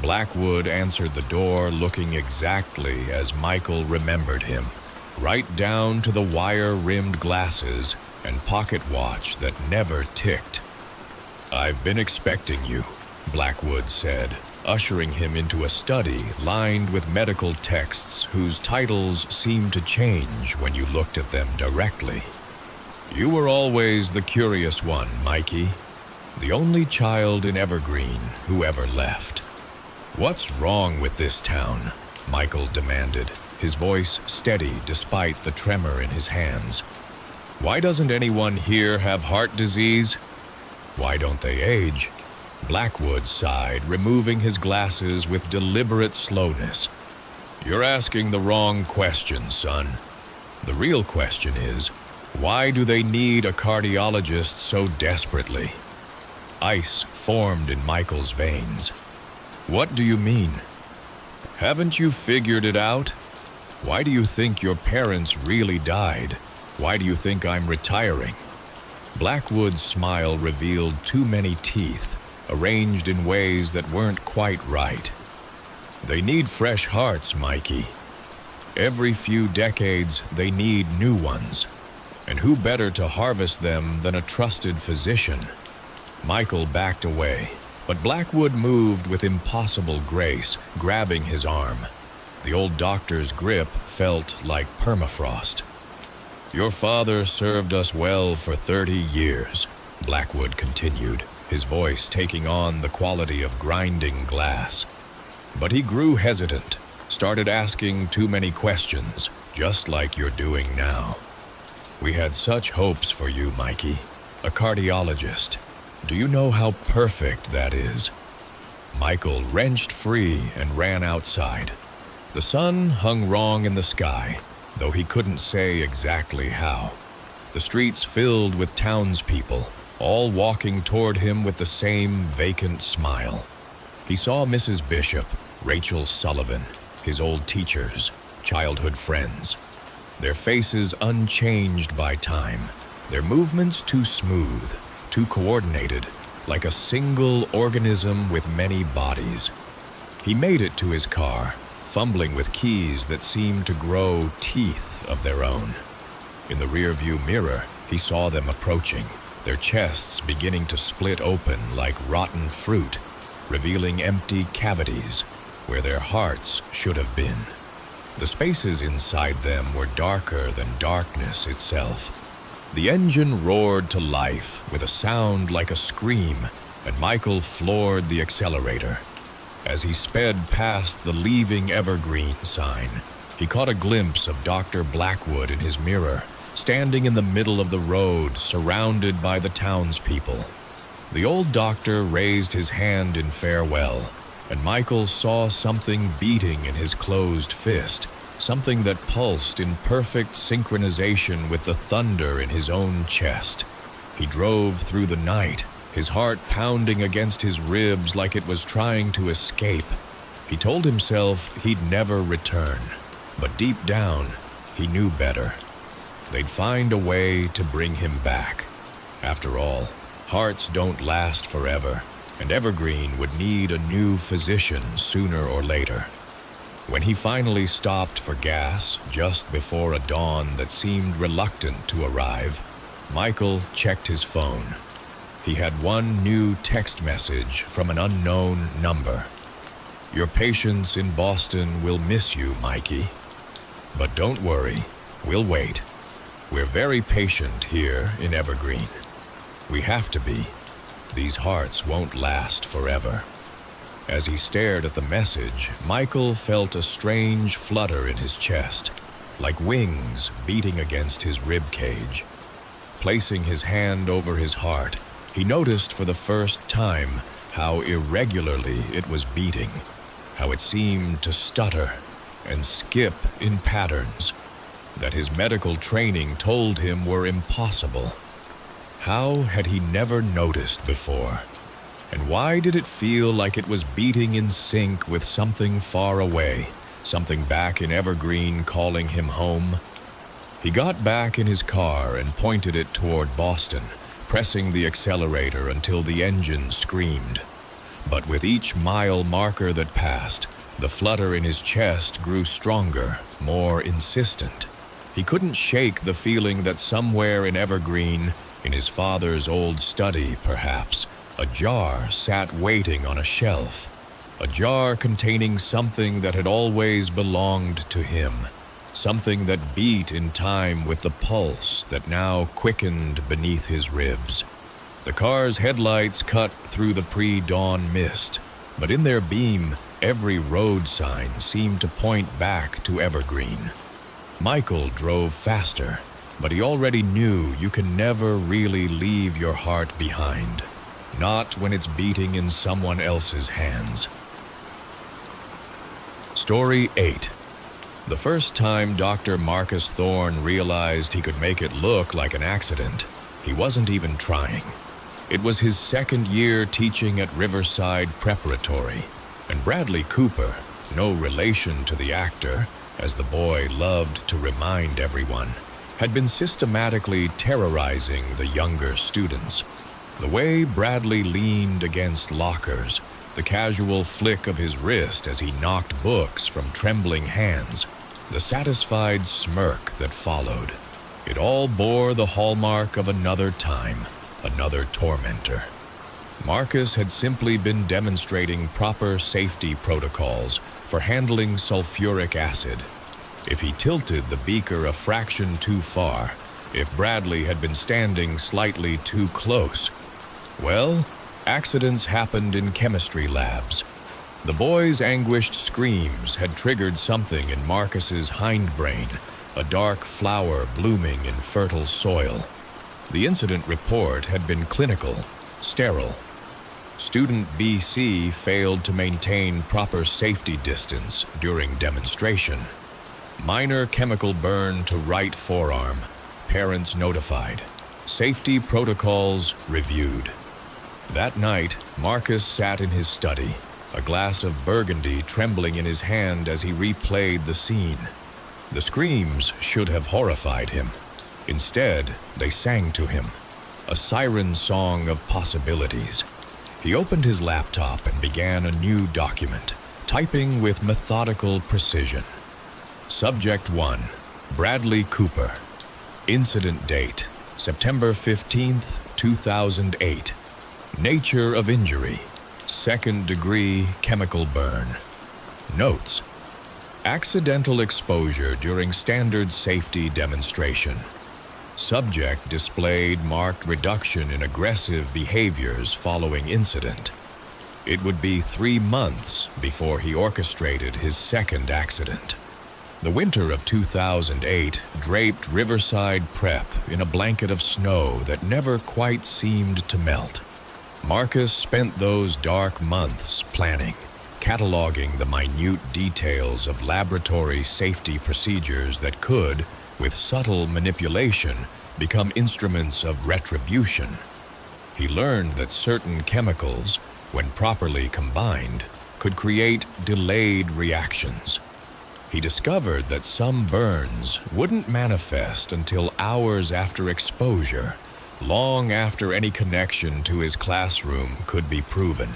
Blackwood answered the door looking exactly as Michael remembered him, right down to the wire-rimmed glasses and pocket watch that never ticked. "I've been expecting you," Blackwood said, ushering him into a study lined with medical texts whose titles seemed to change when you looked at them directly. "You were always the curious one, Mikey, the only child in Evergreen who ever left." "What's wrong with this town?" Michael demanded, his voice steady despite the tremor in his hands. "Why doesn't anyone here have heart disease? Why don't they age?" Blackwood sighed, removing his glasses with deliberate slowness. "You're asking the wrong question, son. The real question is, why do they need a cardiologist so desperately?" Ice formed in Michael's veins. "What do you mean? Haven't you figured it out? Why do you think your parents really died? Why do you think I'm retiring?" Blackwood's smile revealed too many teeth, arranged in ways that weren't quite right. "They need fresh hearts, Mikey. Every few decades, they need new ones. And who better to harvest them than a trusted physician?" Michael backed away, but Blackwood moved with impossible grace, grabbing his arm. The old doctor's grip felt like permafrost. "Your father served us well for 30 years, Blackwood continued, his voice taking on the quality of grinding glass. "But he grew hesitant, started asking too many questions, just like you're doing now. We had such hopes for you, Mikey, a cardiologist. Do you know how perfect that is?" Michael wrenched free and ran outside. The sun hung wrong in the sky, though he couldn't say exactly how. The streets filled with townspeople, all walking toward him with the same vacant smile. He saw Mrs. Bishop, Rachel Sullivan, his old teachers, childhood friends. Their faces unchanged by time, their movements too smooth, too coordinated, like a single organism with many bodies. He made it to his car, fumbling with keys that seemed to grow teeth of their own. In the rearview mirror, he saw them approaching, their chests beginning to split open like rotten fruit, revealing empty cavities where their hearts should have been. The spaces inside them were darker than darkness itself. The engine roared to life with a sound like a scream, and Michael floored the accelerator. As he sped past the Leaving Evergreen sign, he caught a glimpse of Dr. Blackwood in his mirror, standing in the middle of the road, surrounded by the townspeople. The old doctor raised his hand in farewell, and Michael saw something beating in his closed fist, something that pulsed in perfect synchronization with the thunder in his own chest. He drove through the night, his heart pounding against his ribs like it was trying to escape. He told himself he'd never return, but deep down, he knew better. They'd find a way to bring him back. After all, hearts don't last forever, and Evergreen would need a new physician sooner or later. When he finally stopped for gas just before a dawn that seemed reluctant to arrive, Michael checked his phone. He had one new text message from an unknown number. "Your patients in Boston will miss you, Mikey. But don't worry, we'll wait. We're very patient here in Evergreen. We have to be. These hearts won't last forever." As he stared at the message, Michael felt a strange flutter in his chest, like wings beating against his rib cage. Placing his hand over his heart, he noticed for the first time how irregularly it was beating, how it seemed to stutter and skip in patterns that his medical training told him were impossible. How had he never noticed before? And why did it feel like it was beating in sync with something far away, Something back in Evergreen calling him home. He got back in his car and pointed it toward Boston, pressing the accelerator until the engine screamed. But with each mile marker that passed, the flutter in his chest grew stronger, more insistent. He couldn't shake the feeling that somewhere in Evergreen, in his father's old study perhaps, a jar sat waiting on a shelf. A jar containing something that had always belonged to him. Something that beat in time with the pulse that now quickened beneath his ribs. The car's headlights cut through the pre-dawn mist, but in their beam, every road sign seemed to point back to Evergreen. Michael drove faster, but he already knew you can never really leave your heart behind. Not when it's beating in someone else's hands. Story 8. The first time Dr. Marcus Thorne realized he could make it look like an accident, he wasn't even trying. It was his second year teaching at Riverside Preparatory, and Bradley Cooper, no relation to the actor, as the boy loved to remind everyone, had been systematically terrorizing the younger students. The way Bradley leaned against lockers, the casual flick of his wrist as he knocked books from trembling hands, the satisfied smirk that followed. It all bore the hallmark of another time, another tormentor. Marcus had simply been demonstrating proper safety protocols for handling sulfuric acid. If he tilted the beaker a fraction too far, if Bradley had been standing slightly too close, well, accidents happened in chemistry labs. The boy's anguished screams had triggered something in Marcus's hindbrain, a dark flower blooming in fertile soil. The incident report had been clinical, sterile. Student BC failed to maintain proper safety distance during demonstration. Minor chemical burn to right forearm. Parents notified. Safety protocols reviewed. That night, Marcus sat in his study, a glass of burgundy trembling in his hand as he replayed the scene. The screams should have horrified him. Instead, they sang to him, a siren song of possibilities. He opened his laptop and began a new document, typing with methodical precision. Subject 1, Bradley Cooper. Incident date, September 15th, 2008. Nature of injury, second-degree chemical burn. Notes: accidental exposure during standard safety demonstration. Subject displayed marked reduction in aggressive behaviors following incident. It would be 3 months before he orchestrated his second accident. The winter of 2008 draped Riverside Prep in a blanket of snow that never quite seemed to melt. Marcus spent those dark months planning, cataloging the minute details of laboratory safety procedures that could, with subtle manipulation, become instruments of retribution. He learned that certain chemicals, when properly combined, could create delayed reactions. He discovered that some burns wouldn't manifest until hours after exposure, long after any connection to his classroom could be proven.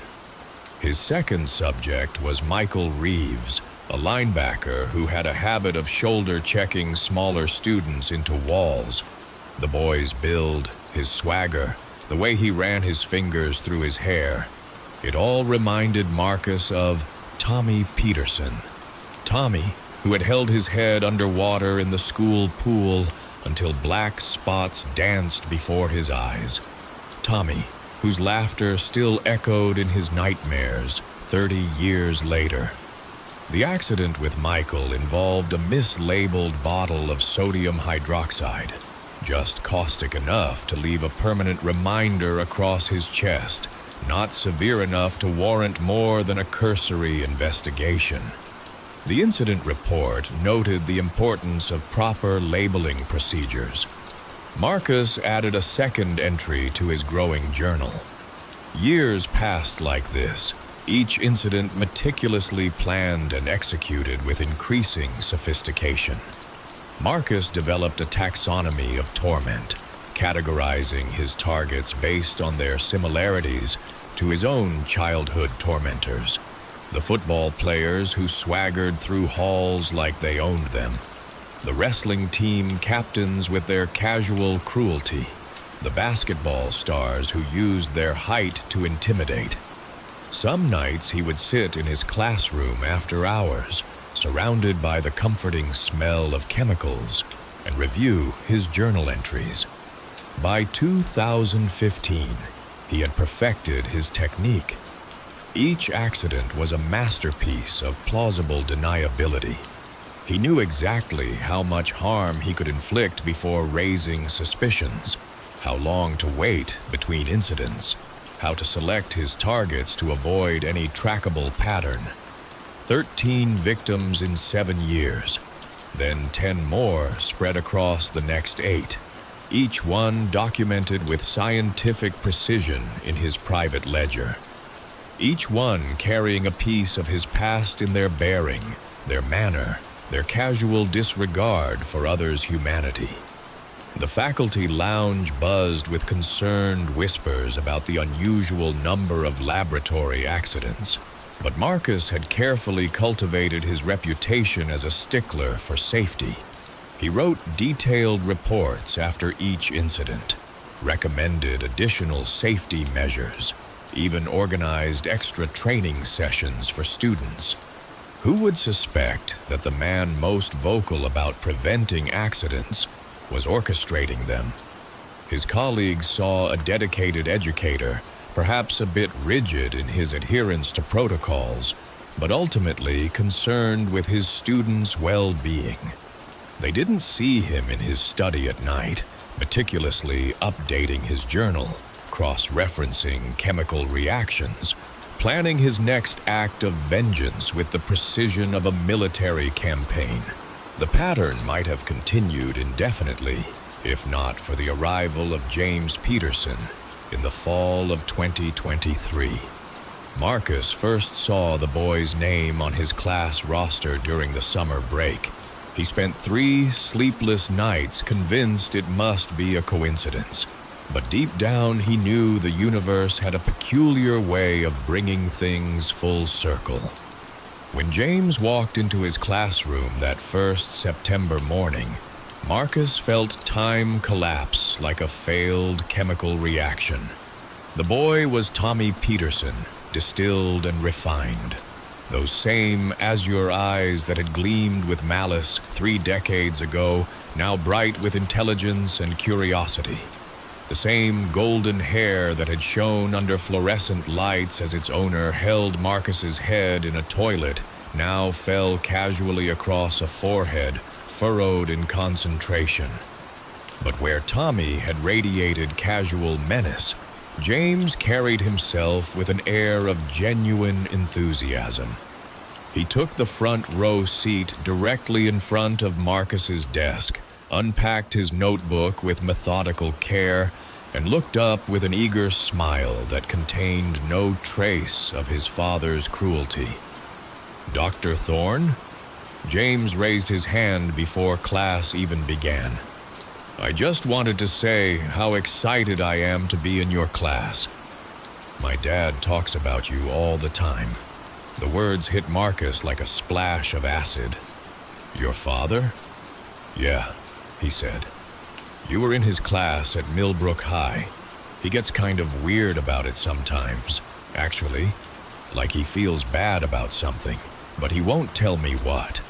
His second subject was Michael Reeves, a linebacker who had a habit of shoulder-checking smaller students into walls. The boy's build, his swagger, the way he ran his fingers through his hair, it all reminded Marcus of Tommy Peterson. Tommy, who had held his head underwater in the school pool until black spots danced before his eyes. Tommy, whose laughter still echoed in his nightmares 30 years later. The accident with Michael involved a mislabeled bottle of sodium hydroxide, just caustic enough to leave a permanent reminder across his chest, not severe enough to warrant more than a cursory investigation. The incident report noted the importance of proper labeling procedures. Marcus added a 2nd entry to his growing journal. Years passed like this, each incident meticulously planned and executed with increasing sophistication. Marcus developed a taxonomy of torment, categorizing his targets based on their similarities to his own childhood tormentors. The football players who swaggered through halls like they owned them. The wrestling team captains with their casual cruelty. The basketball stars who used their height to intimidate. Some nights he would sit in his classroom after hours, surrounded by the comforting smell of chemicals, and review his journal entries. By 2015, he had perfected his technique. Each accident was a masterpiece of plausible deniability. He knew exactly how much harm he could inflict before raising suspicions, how long to wait between incidents, how to select his targets to avoid any trackable pattern. 13 victims in 7 years, then 10 more spread across the next 8, each one documented with scientific precision in his private ledger. Each one carrying a piece of his past in their bearing, their manner, their casual disregard for others' humanity. The faculty lounge buzzed with concerned whispers about the unusual number of laboratory accidents, but Marcus had carefully cultivated his reputation as a stickler for safety. He wrote detailed reports after each incident, recommended additional safety measures, even organized extra training sessions for students. Who would suspect that the man most vocal about preventing accidents was orchestrating them? His colleagues saw a dedicated educator, perhaps a bit rigid in his adherence to protocols, but ultimately concerned with his students' well-being. They didn't see him in his study at night, meticulously updating his journal, cross-referencing chemical reactions, planning his next act of vengeance with the precision of a military campaign. The pattern might have continued indefinitely, if not for the arrival of James Peterson in the fall of 2023. Marcus first saw the boy's name on his class roster during the summer break. He spent 3 sleepless nights convinced it must be a coincidence. But deep down he knew the universe had a peculiar way of bringing things full circle. When James walked into his classroom that first September morning, Marcus felt time collapse like a failed chemical reaction. The boy was Tommy Peterson, distilled and refined. Those same azure eyes that had gleamed with malice 3 decades ago, now bright with intelligence and curiosity. The same golden hair that had shone under fluorescent lights as its owner held Marcus's head in a toilet now fell casually across a forehead furrowed in concentration. But where Tommy had radiated casual menace, James carried himself with an air of genuine enthusiasm. He took the front row seat directly in front of Marcus's desk, unpacked his notebook with methodical care, and looked up with an eager smile that contained no trace of his father's cruelty. "Dr. Thorne?" James raised his hand before class even began. "I just wanted to say how excited I am to be in your class. My dad talks about you all the time." The words hit Marcus like a splash of acid. "Your father?" "Yeah," he said. "You were in his class at Millbrook High. He gets kind of weird about it sometimes, actually, like he feels bad about something, but he won't tell me what."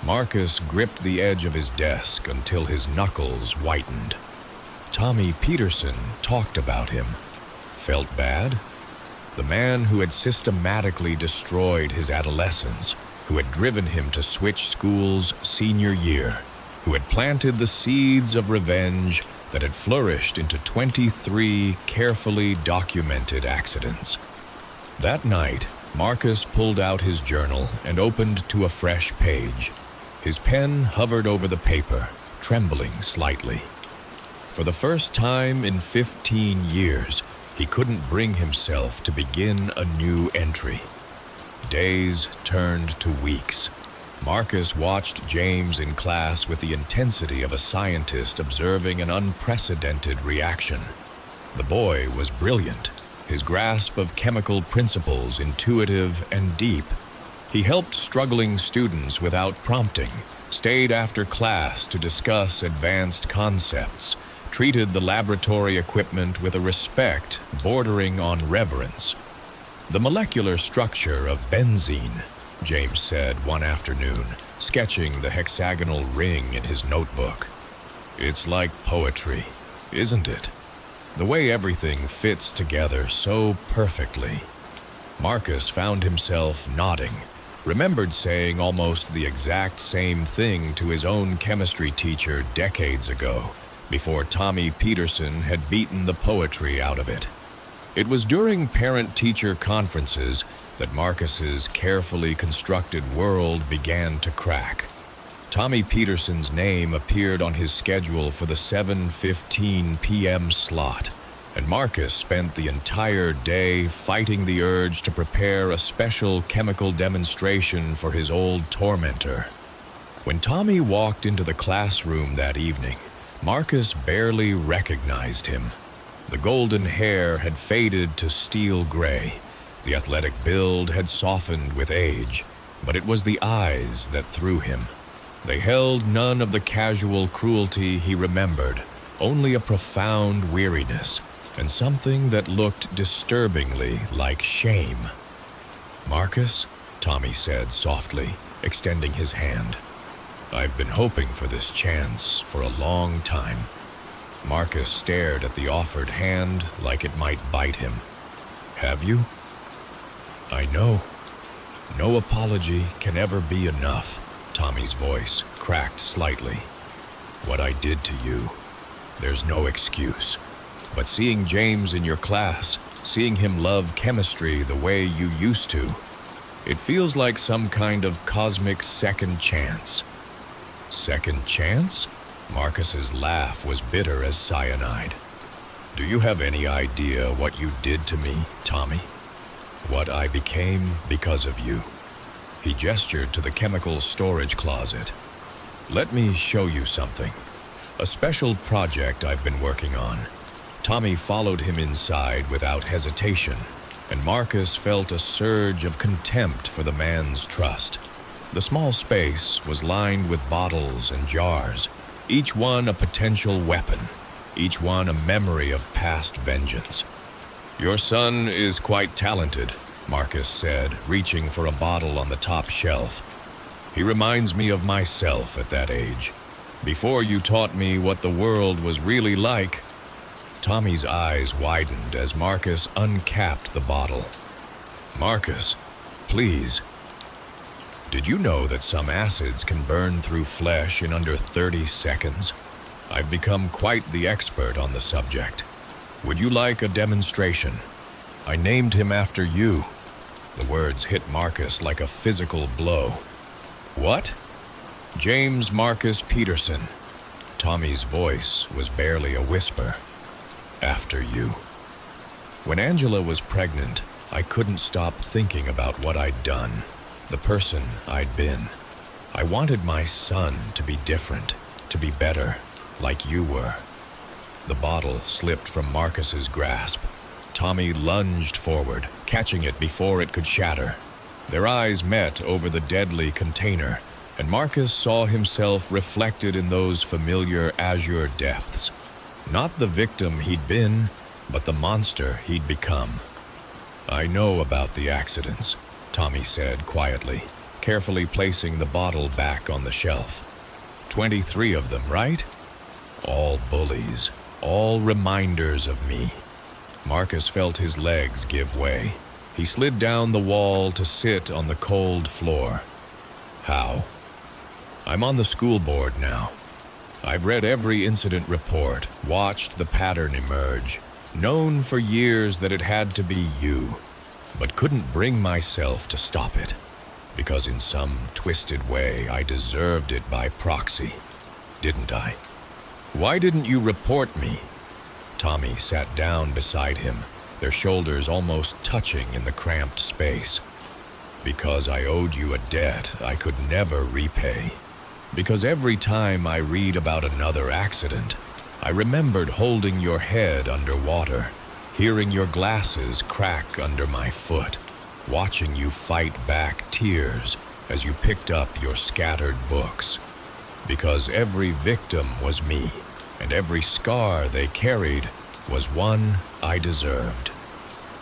Marcus gripped the edge of his desk until his knuckles whitened. Tommy Peterson talked about him. Felt bad? The man who had systematically destroyed his adolescence, who had driven him to switch schools senior year, who had planted the seeds of revenge that had flourished into 23 carefully documented accidents. That night, Marcus pulled out his journal and opened to a fresh page. His pen hovered over the paper, trembling slightly. For the first time in 15 years, He couldn't bring himself to begin a new entry. Days turned to weeks. Marcus watched James in class with the intensity of a scientist observing an unprecedented reaction. The boy was brilliant, his grasp of chemical principles intuitive and deep. He helped struggling students without prompting, stayed after class to discuss advanced concepts, treated the laboratory equipment with a respect bordering on reverence. "The molecular structure of benzene," James said one afternoon, sketching the hexagonal ring in his notebook. "It's like poetry, isn't it? The way everything fits together so perfectly." Marcus found himself nodding, remembered saying almost the exact same thing to his own chemistry teacher decades ago, before Tommy Peterson had beaten the poetry out of it. It was during parent-teacher conferences that Marcus's carefully constructed world began to crack. Tommy Peterson's name appeared on his schedule for the 7:15 p.m. slot, and Marcus spent the entire day fighting the urge to prepare a special chemical demonstration for his old tormentor. When Tommy walked into the classroom that evening, Marcus barely recognized him. The golden hair had faded to steel gray. The athletic build had softened with age, but it was the eyes that threw him. They held none of the casual cruelty he remembered, only a profound weariness, and something that looked disturbingly like shame. "Marcus," Tommy said softly, extending his hand. "I've been hoping for this chance for a long time." Marcus stared at the offered hand like it might bite him. "Have you?" "I know. No apology can ever be enough." Tommy's voice cracked slightly. "What I did to you, there's no excuse. But seeing James in your class, seeing him love chemistry the way you used to, it feels like some kind of cosmic second chance." "Second chance?" Marcus's laugh was bitter as cyanide. "Do you have any idea what you did to me, Tommy? What I became because of you?" He gestured to the chemical storage closet. "Let me show you something. A special project I've been working on." Tommy followed him inside without hesitation, and Marcus felt a surge of contempt for the man's trust. The small space was lined with bottles and jars, each one a potential weapon, each one a memory of past vengeance. "Your son is quite talented," Marcus said, reaching for a bottle on the top shelf. "He reminds me of myself at that age. Before you taught me what the world was really like." Tommy's eyes widened as Marcus uncapped the bottle. "Marcus, please. Did you know that some acids can burn through flesh in under 30 seconds? I've become quite the expert on the subject. Would you like a demonstration? I named him after you." The words hit Marcus like a physical blow. "What?" "James Marcus Peterson." Tommy's voice was barely a whisper. "After you." When Angela was pregnant, I couldn't stop thinking about what I'd done, the person I'd been. I wanted my son to be different, to be better, like you were. The bottle slipped from Marcus's grasp. Tommy lunged forward, catching it before it could shatter. Their eyes met over the deadly container, and Marcus saw himself reflected in those familiar azure depths. Not the victim he'd been, but the monster he'd become. "I know about the accidents," Tommy said quietly, carefully placing the bottle back on the shelf. 23 of them, right? All bullies, all reminders of me. Marcus felt his legs give way. He slid down the wall to sit on the cold floor. "How?" "I'm on the school board now. I've read every incident report, watched the pattern emerge, known for years that it had to be you, but couldn't bring myself to stop it, because in some twisted way I deserved it by proxy, didn't I? Why didn't you report me?" Tommy sat down beside him, their shoulders almost touching in the cramped space. Because I owed you a debt I could never repay. Because every time I read about another accident, I remembered holding your head underwater, hearing your glasses crack under my foot, watching you fight back tears as you picked up your scattered books. Because every victim was me, and every scar they carried was one I deserved.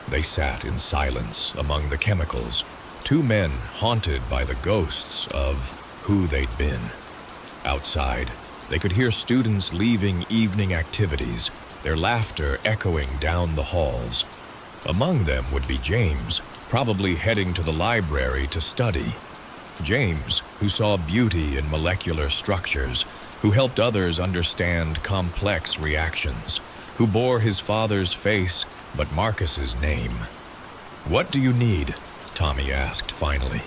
They sat in silence among the chemicals, two men haunted by the ghosts of who they'd been. Outside, they could hear students leaving evening activities, their laughter echoing down the halls. Among them would be James, probably heading to the library to study. James, who saw beauty in molecular structures, who helped others understand complex reactions, who bore his father's face but Marcus's name. "What do you need?" Tommy asked finally.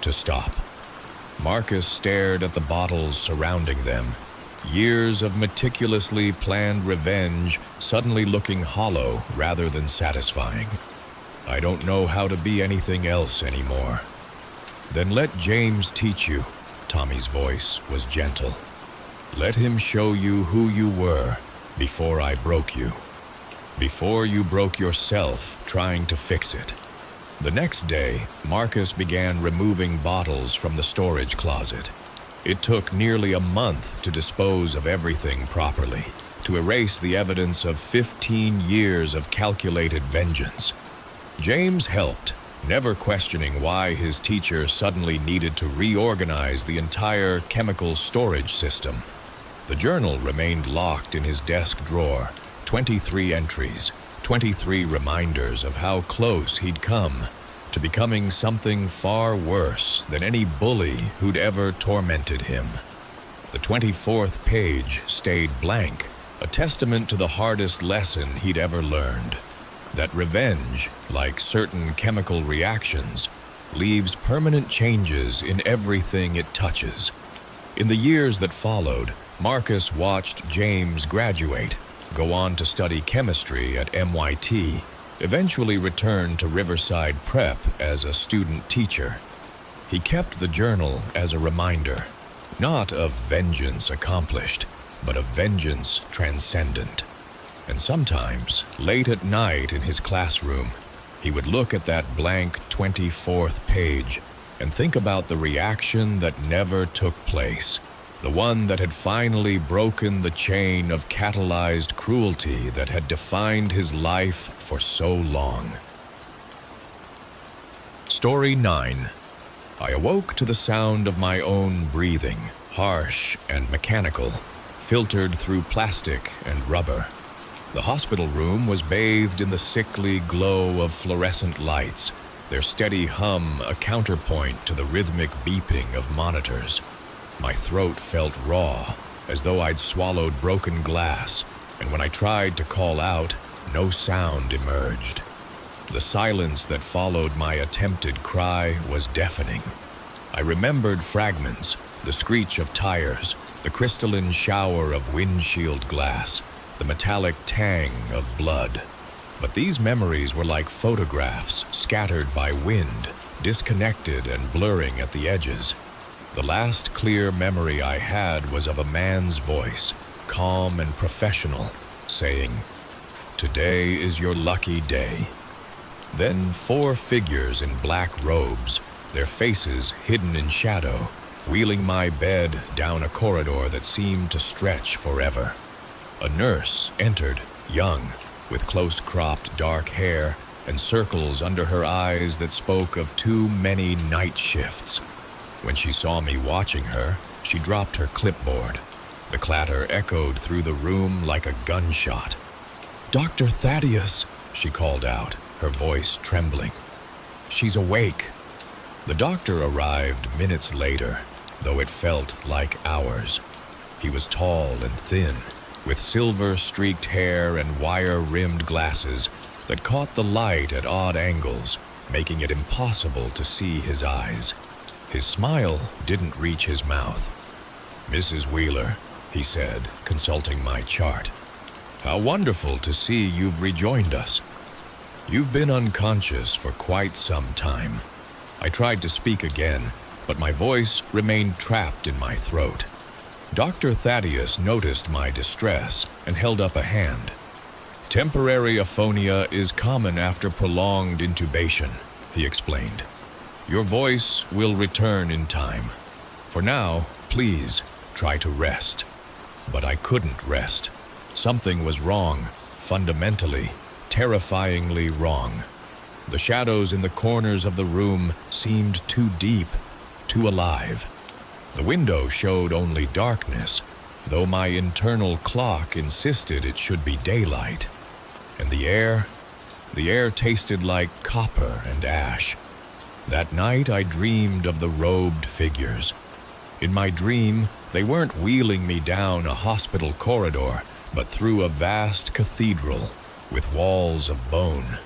To stop. Marcus stared at the bottles surrounding them, years of meticulously planned revenge suddenly looking hollow rather than satisfying. "I don't know how to be anything else anymore." "Then let James teach you." Tommy's voice was gentle. "Let him show you who you were before I broke you. Before you broke yourself trying to fix it." The next day, Marcus began removing bottles from the storage closet. It took nearly a month to dispose of everything properly, to erase the evidence of 15 years of calculated vengeance. James helped, never questioning why his teacher suddenly needed to reorganize the entire chemical storage system. The journal remained locked in his desk drawer, 23 entries, 23 reminders of how close he'd come to becoming something far worse than any bully who'd ever tormented him. The 24th page stayed blank, a testament to the hardest lesson he'd ever learned, that revenge, like certain chemical reactions, leaves permanent changes in everything it touches. In the years that followed, Marcus watched James graduate, go on to study chemistry at MIT, eventually returned to Riverside Prep as a student teacher. He kept the journal as a reminder, not of vengeance accomplished, but of vengeance transcendent. And sometimes, late at night in his classroom, he would look at that blank 24th page and think about the reaction that never took place, the one that had finally broken the chain of catalyzed cruelty that had defined his life for so long. Story 9. I awoke to the sound of my own breathing, harsh and mechanical, filtered through plastic and rubber. The hospital room was bathed in the sickly glow of fluorescent lights, their steady hum a counterpoint to the rhythmic beeping of monitors. My throat felt raw, as though I'd swallowed broken glass, and when I tried to call out, no sound emerged. The silence that followed my attempted cry was deafening. I remembered fragments, the screech of tires, the crystalline shower of windshield glass, the metallic tang of blood. But these memories were like photographs scattered by wind, disconnected and blurring at the edges. The last clear memory I had was of a man's voice, calm and professional, saying, "Today is your lucky day." Then 4 figures in black robes, their faces hidden in shadow, wheeling my bed down a corridor that seemed to stretch forever. A nurse entered, young, with close-cropped dark hair and circles under her eyes that spoke of too many night shifts. When she saw me watching her, she dropped her clipboard. The clatter echoed through the room like a gunshot. "Dr. Thaddeus," she called out, her voice trembling. "She's awake." The doctor arrived minutes later, though it felt like hours. He was tall and thin, with silver-streaked hair and wire-rimmed glasses that caught the light at odd angles, making it impossible to see his eyes. His smile didn't reach his mouth. "Mrs. Wheeler," he said, consulting my chart. "How wonderful to see you've rejoined us. You've been unconscious for quite some time. I tried to speak again, but my voice remained trapped in my throat. Dr. Thaddeus noticed my distress and held up a hand. Temporary aphonia is common after prolonged intubation, he explained. Your voice will return in time. For now, please, try to rest. But I couldn't rest. Something was wrong, fundamentally, terrifyingly wrong. The shadows in the corners of the room seemed too deep, too alive. The window showed only darkness, though my internal clock insisted it should be daylight. And the air tasted like copper and ash. That night I dreamed of the robed figures. In my dream, they weren't wheeling me down a hospital corridor, but through a vast cathedral with walls of bone.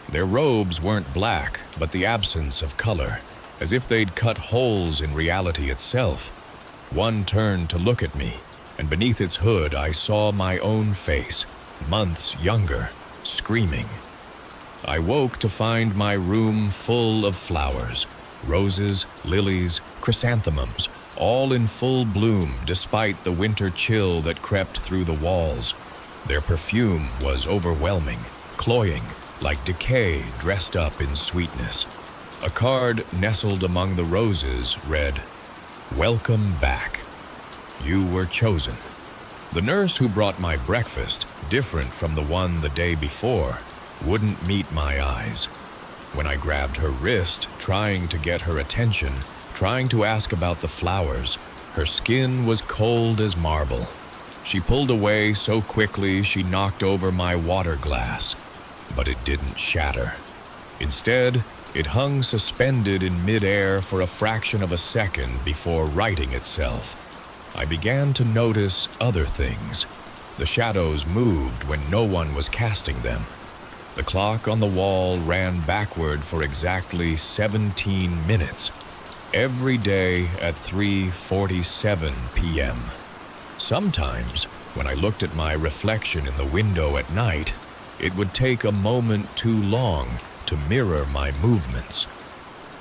Their robes weren't black, but the absence of color, as if they'd cut holes in reality itself. One turned to look at me, and beneath its hood I saw my own face, months younger, screaming. I woke to find my room full of flowers, roses, lilies, chrysanthemums, all in full bloom despite the winter chill that crept through the walls. Their perfume was overwhelming, cloying, like decay dressed up in sweetness. A card nestled among the roses read, "Welcome back. You were chosen." The nurse who brought my breakfast, different from the one the day before, wouldn't meet my eyes. When I grabbed her wrist, trying to get her attention, trying to ask about the flowers, her skin was cold as marble. She pulled away so quickly she knocked over my water glass, but it didn't shatter. Instead, it hung suspended in midair for a fraction of a second before righting itself. I began to notice other things. The shadows moved when no one was casting them. The clock on the wall ran backward for exactly 17 minutes, every day at 3:47 p.m. Sometimes, when I looked at my reflection in the window at night, it would take a moment too long to mirror my movements.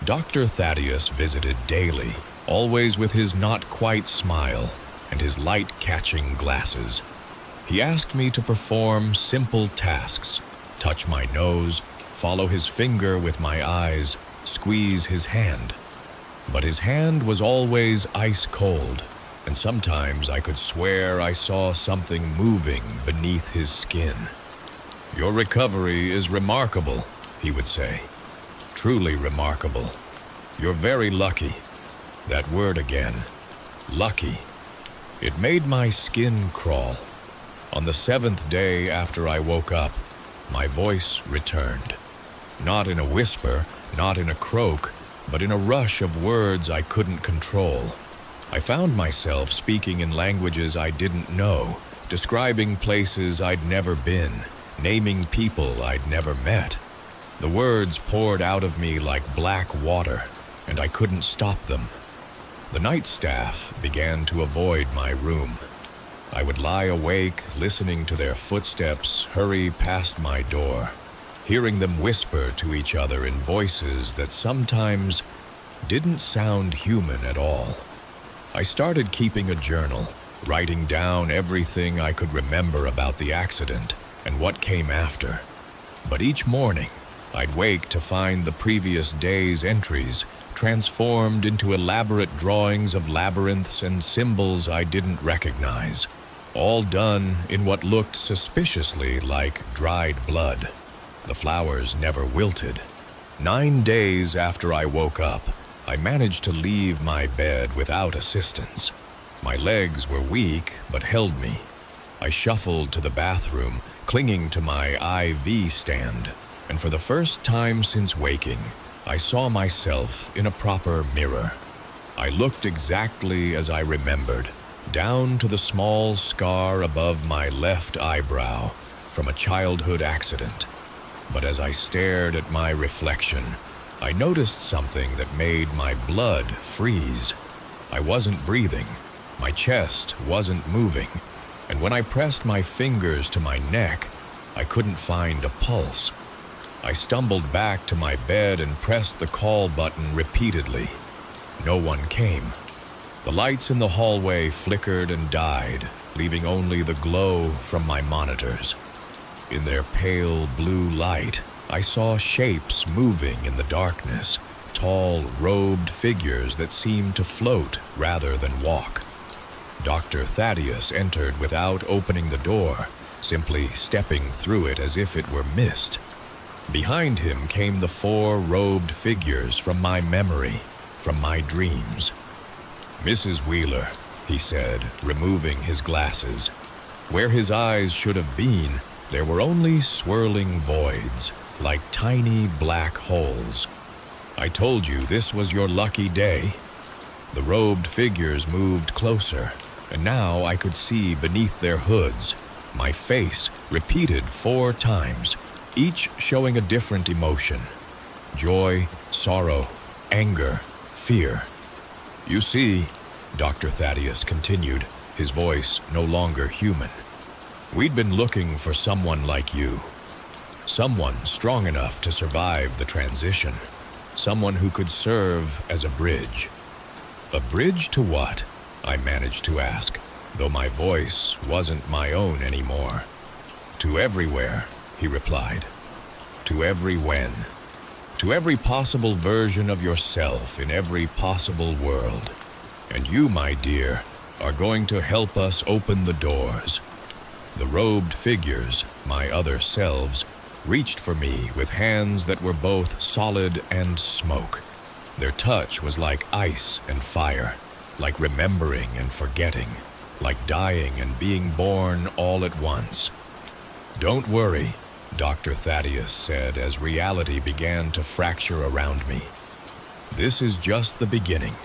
Dr. Thaddeus visited daily, always with his not-quite smile and his light-catching glasses. He asked me to perform simple tasks, touch my nose, follow his finger with my eyes, squeeze his hand. But his hand was always ice-cold, and sometimes I could swear I saw something moving beneath his skin. "Your recovery is remarkable," he would say. "Truly remarkable. You're very lucky." That word again, lucky. It made my skin crawl. On the 7th day after I woke up, my voice returned. Not in a whisper, not in a croak, but in a rush of words I couldn't control. I found myself speaking in languages I didn't know, describing places I'd never been, naming people I'd never met. The words poured out of me like black water, and I couldn't stop them. The night staff began to avoid my room. I would lie awake, listening to their footsteps hurry past my door, hearing them whisper to each other in voices that sometimes didn't sound human at all. I started keeping a journal, writing down everything I could remember about the accident and what came after. But each morning, I'd wake to find the previous day's entries transformed into elaborate drawings of labyrinths and symbols I didn't recognize, all done in what looked suspiciously like dried blood. The flowers never wilted. 9 days after I woke up, I managed to leave my bed without assistance. My legs were weak, but held me. I shuffled to the bathroom, clinging to my IV stand, and for the first time since waking, I saw myself in a proper mirror. I looked exactly as I remembered, down to the small scar above my left eyebrow from a childhood accident. But as I stared at my reflection, I noticed something that made my blood freeze. I wasn't breathing, my chest wasn't moving, and when I pressed my fingers to my neck, I couldn't find a pulse. I stumbled back to my bed and pressed the call button repeatedly. No one came. The lights in the hallway flickered and died, leaving only the glow from my monitors. In their pale blue light, I saw shapes moving in the darkness, tall, robed figures that seemed to float rather than walk. Dr. Thaddeus entered without opening the door, simply stepping through it as if it were mist. Behind him came the 4 robed figures from my memory, from my dreams. "Mrs. Wheeler," he said, removing his glasses. Where his eyes should have been, there were only swirling voids, like tiny black holes. "I told you this was your lucky day." The robed figures moved closer, and now I could see beneath their hoods, my face repeated 4 times, each showing a different emotion: joy, sorrow, anger, fear. "You see," Dr. Thaddeus continued, his voice no longer human, "we'd been looking for someone like you. Someone strong enough to survive the transition. Someone who could serve as a bridge." "A bridge to what?" I managed to ask, though my voice wasn't my own anymore. "To everywhere," he replied. "To every when. To every possible version of yourself in every possible world. And you, my dear, are going to help us open the doors." The robed figures, my other selves, reached for me with hands that were both solid and smoke. Their touch was like ice and fire, like remembering and forgetting, like dying and being born all at once. "Don't worry," Dr. Thaddeus said as reality began to fracture around me. "This is just the beginning.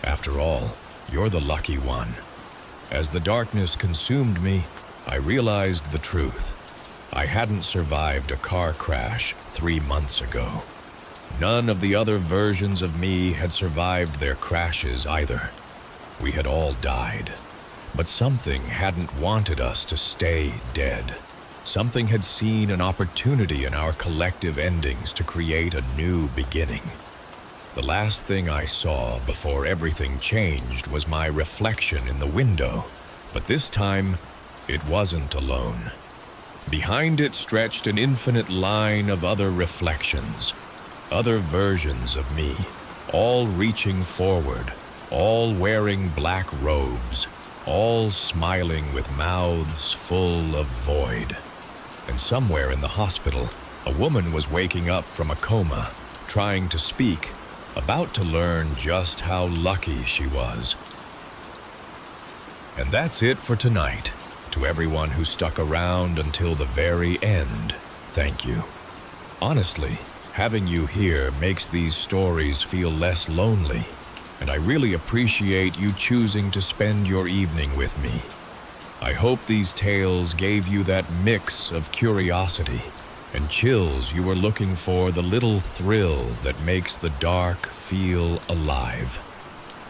After all, you're the lucky one." As the darkness consumed me, I realized the truth. I hadn't survived a car crash 3 months ago. None of the other versions of me had survived their crashes either. We had all died. But something hadn't wanted us to stay dead. Something had seen an opportunity in our collective endings to create a new beginning. The last thing I saw before everything changed was my reflection in the window, but this time it wasn't alone. Behind it stretched an infinite line of other reflections, other versions of me, all reaching forward, all wearing black robes, all smiling with mouths full of void. And somewhere in the hospital, a woman was waking up from a coma, trying to speak, about to learn just how lucky she was. And that's it for tonight. To everyone who stuck around until the very end, thank you. Honestly, having you here makes these stories feel less lonely, and I really appreciate you choosing to spend your evening with me. I hope these tales gave you that mix of curiosity and chills you were looking for, the little thrill that makes the dark feel alive.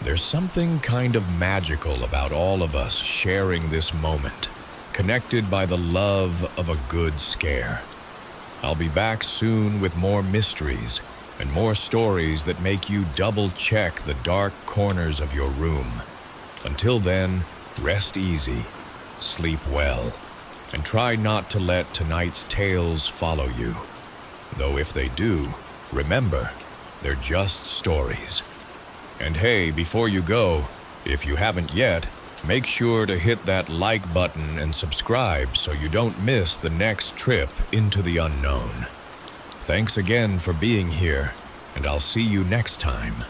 There's something kind of magical about all of us sharing this moment, connected by the love of a good scare. I'll be back soon with more mysteries and more stories that make you double-check the dark corners of your room. Until then, rest easy, sleep well, and try not to let tonight's tales follow you. Though if they do, remember, they're just stories. And hey, before you go, if you haven't yet, make sure to hit that like button and subscribe so you don't miss the next trip into the unknown. Thanks again for being here, and I'll see you next time.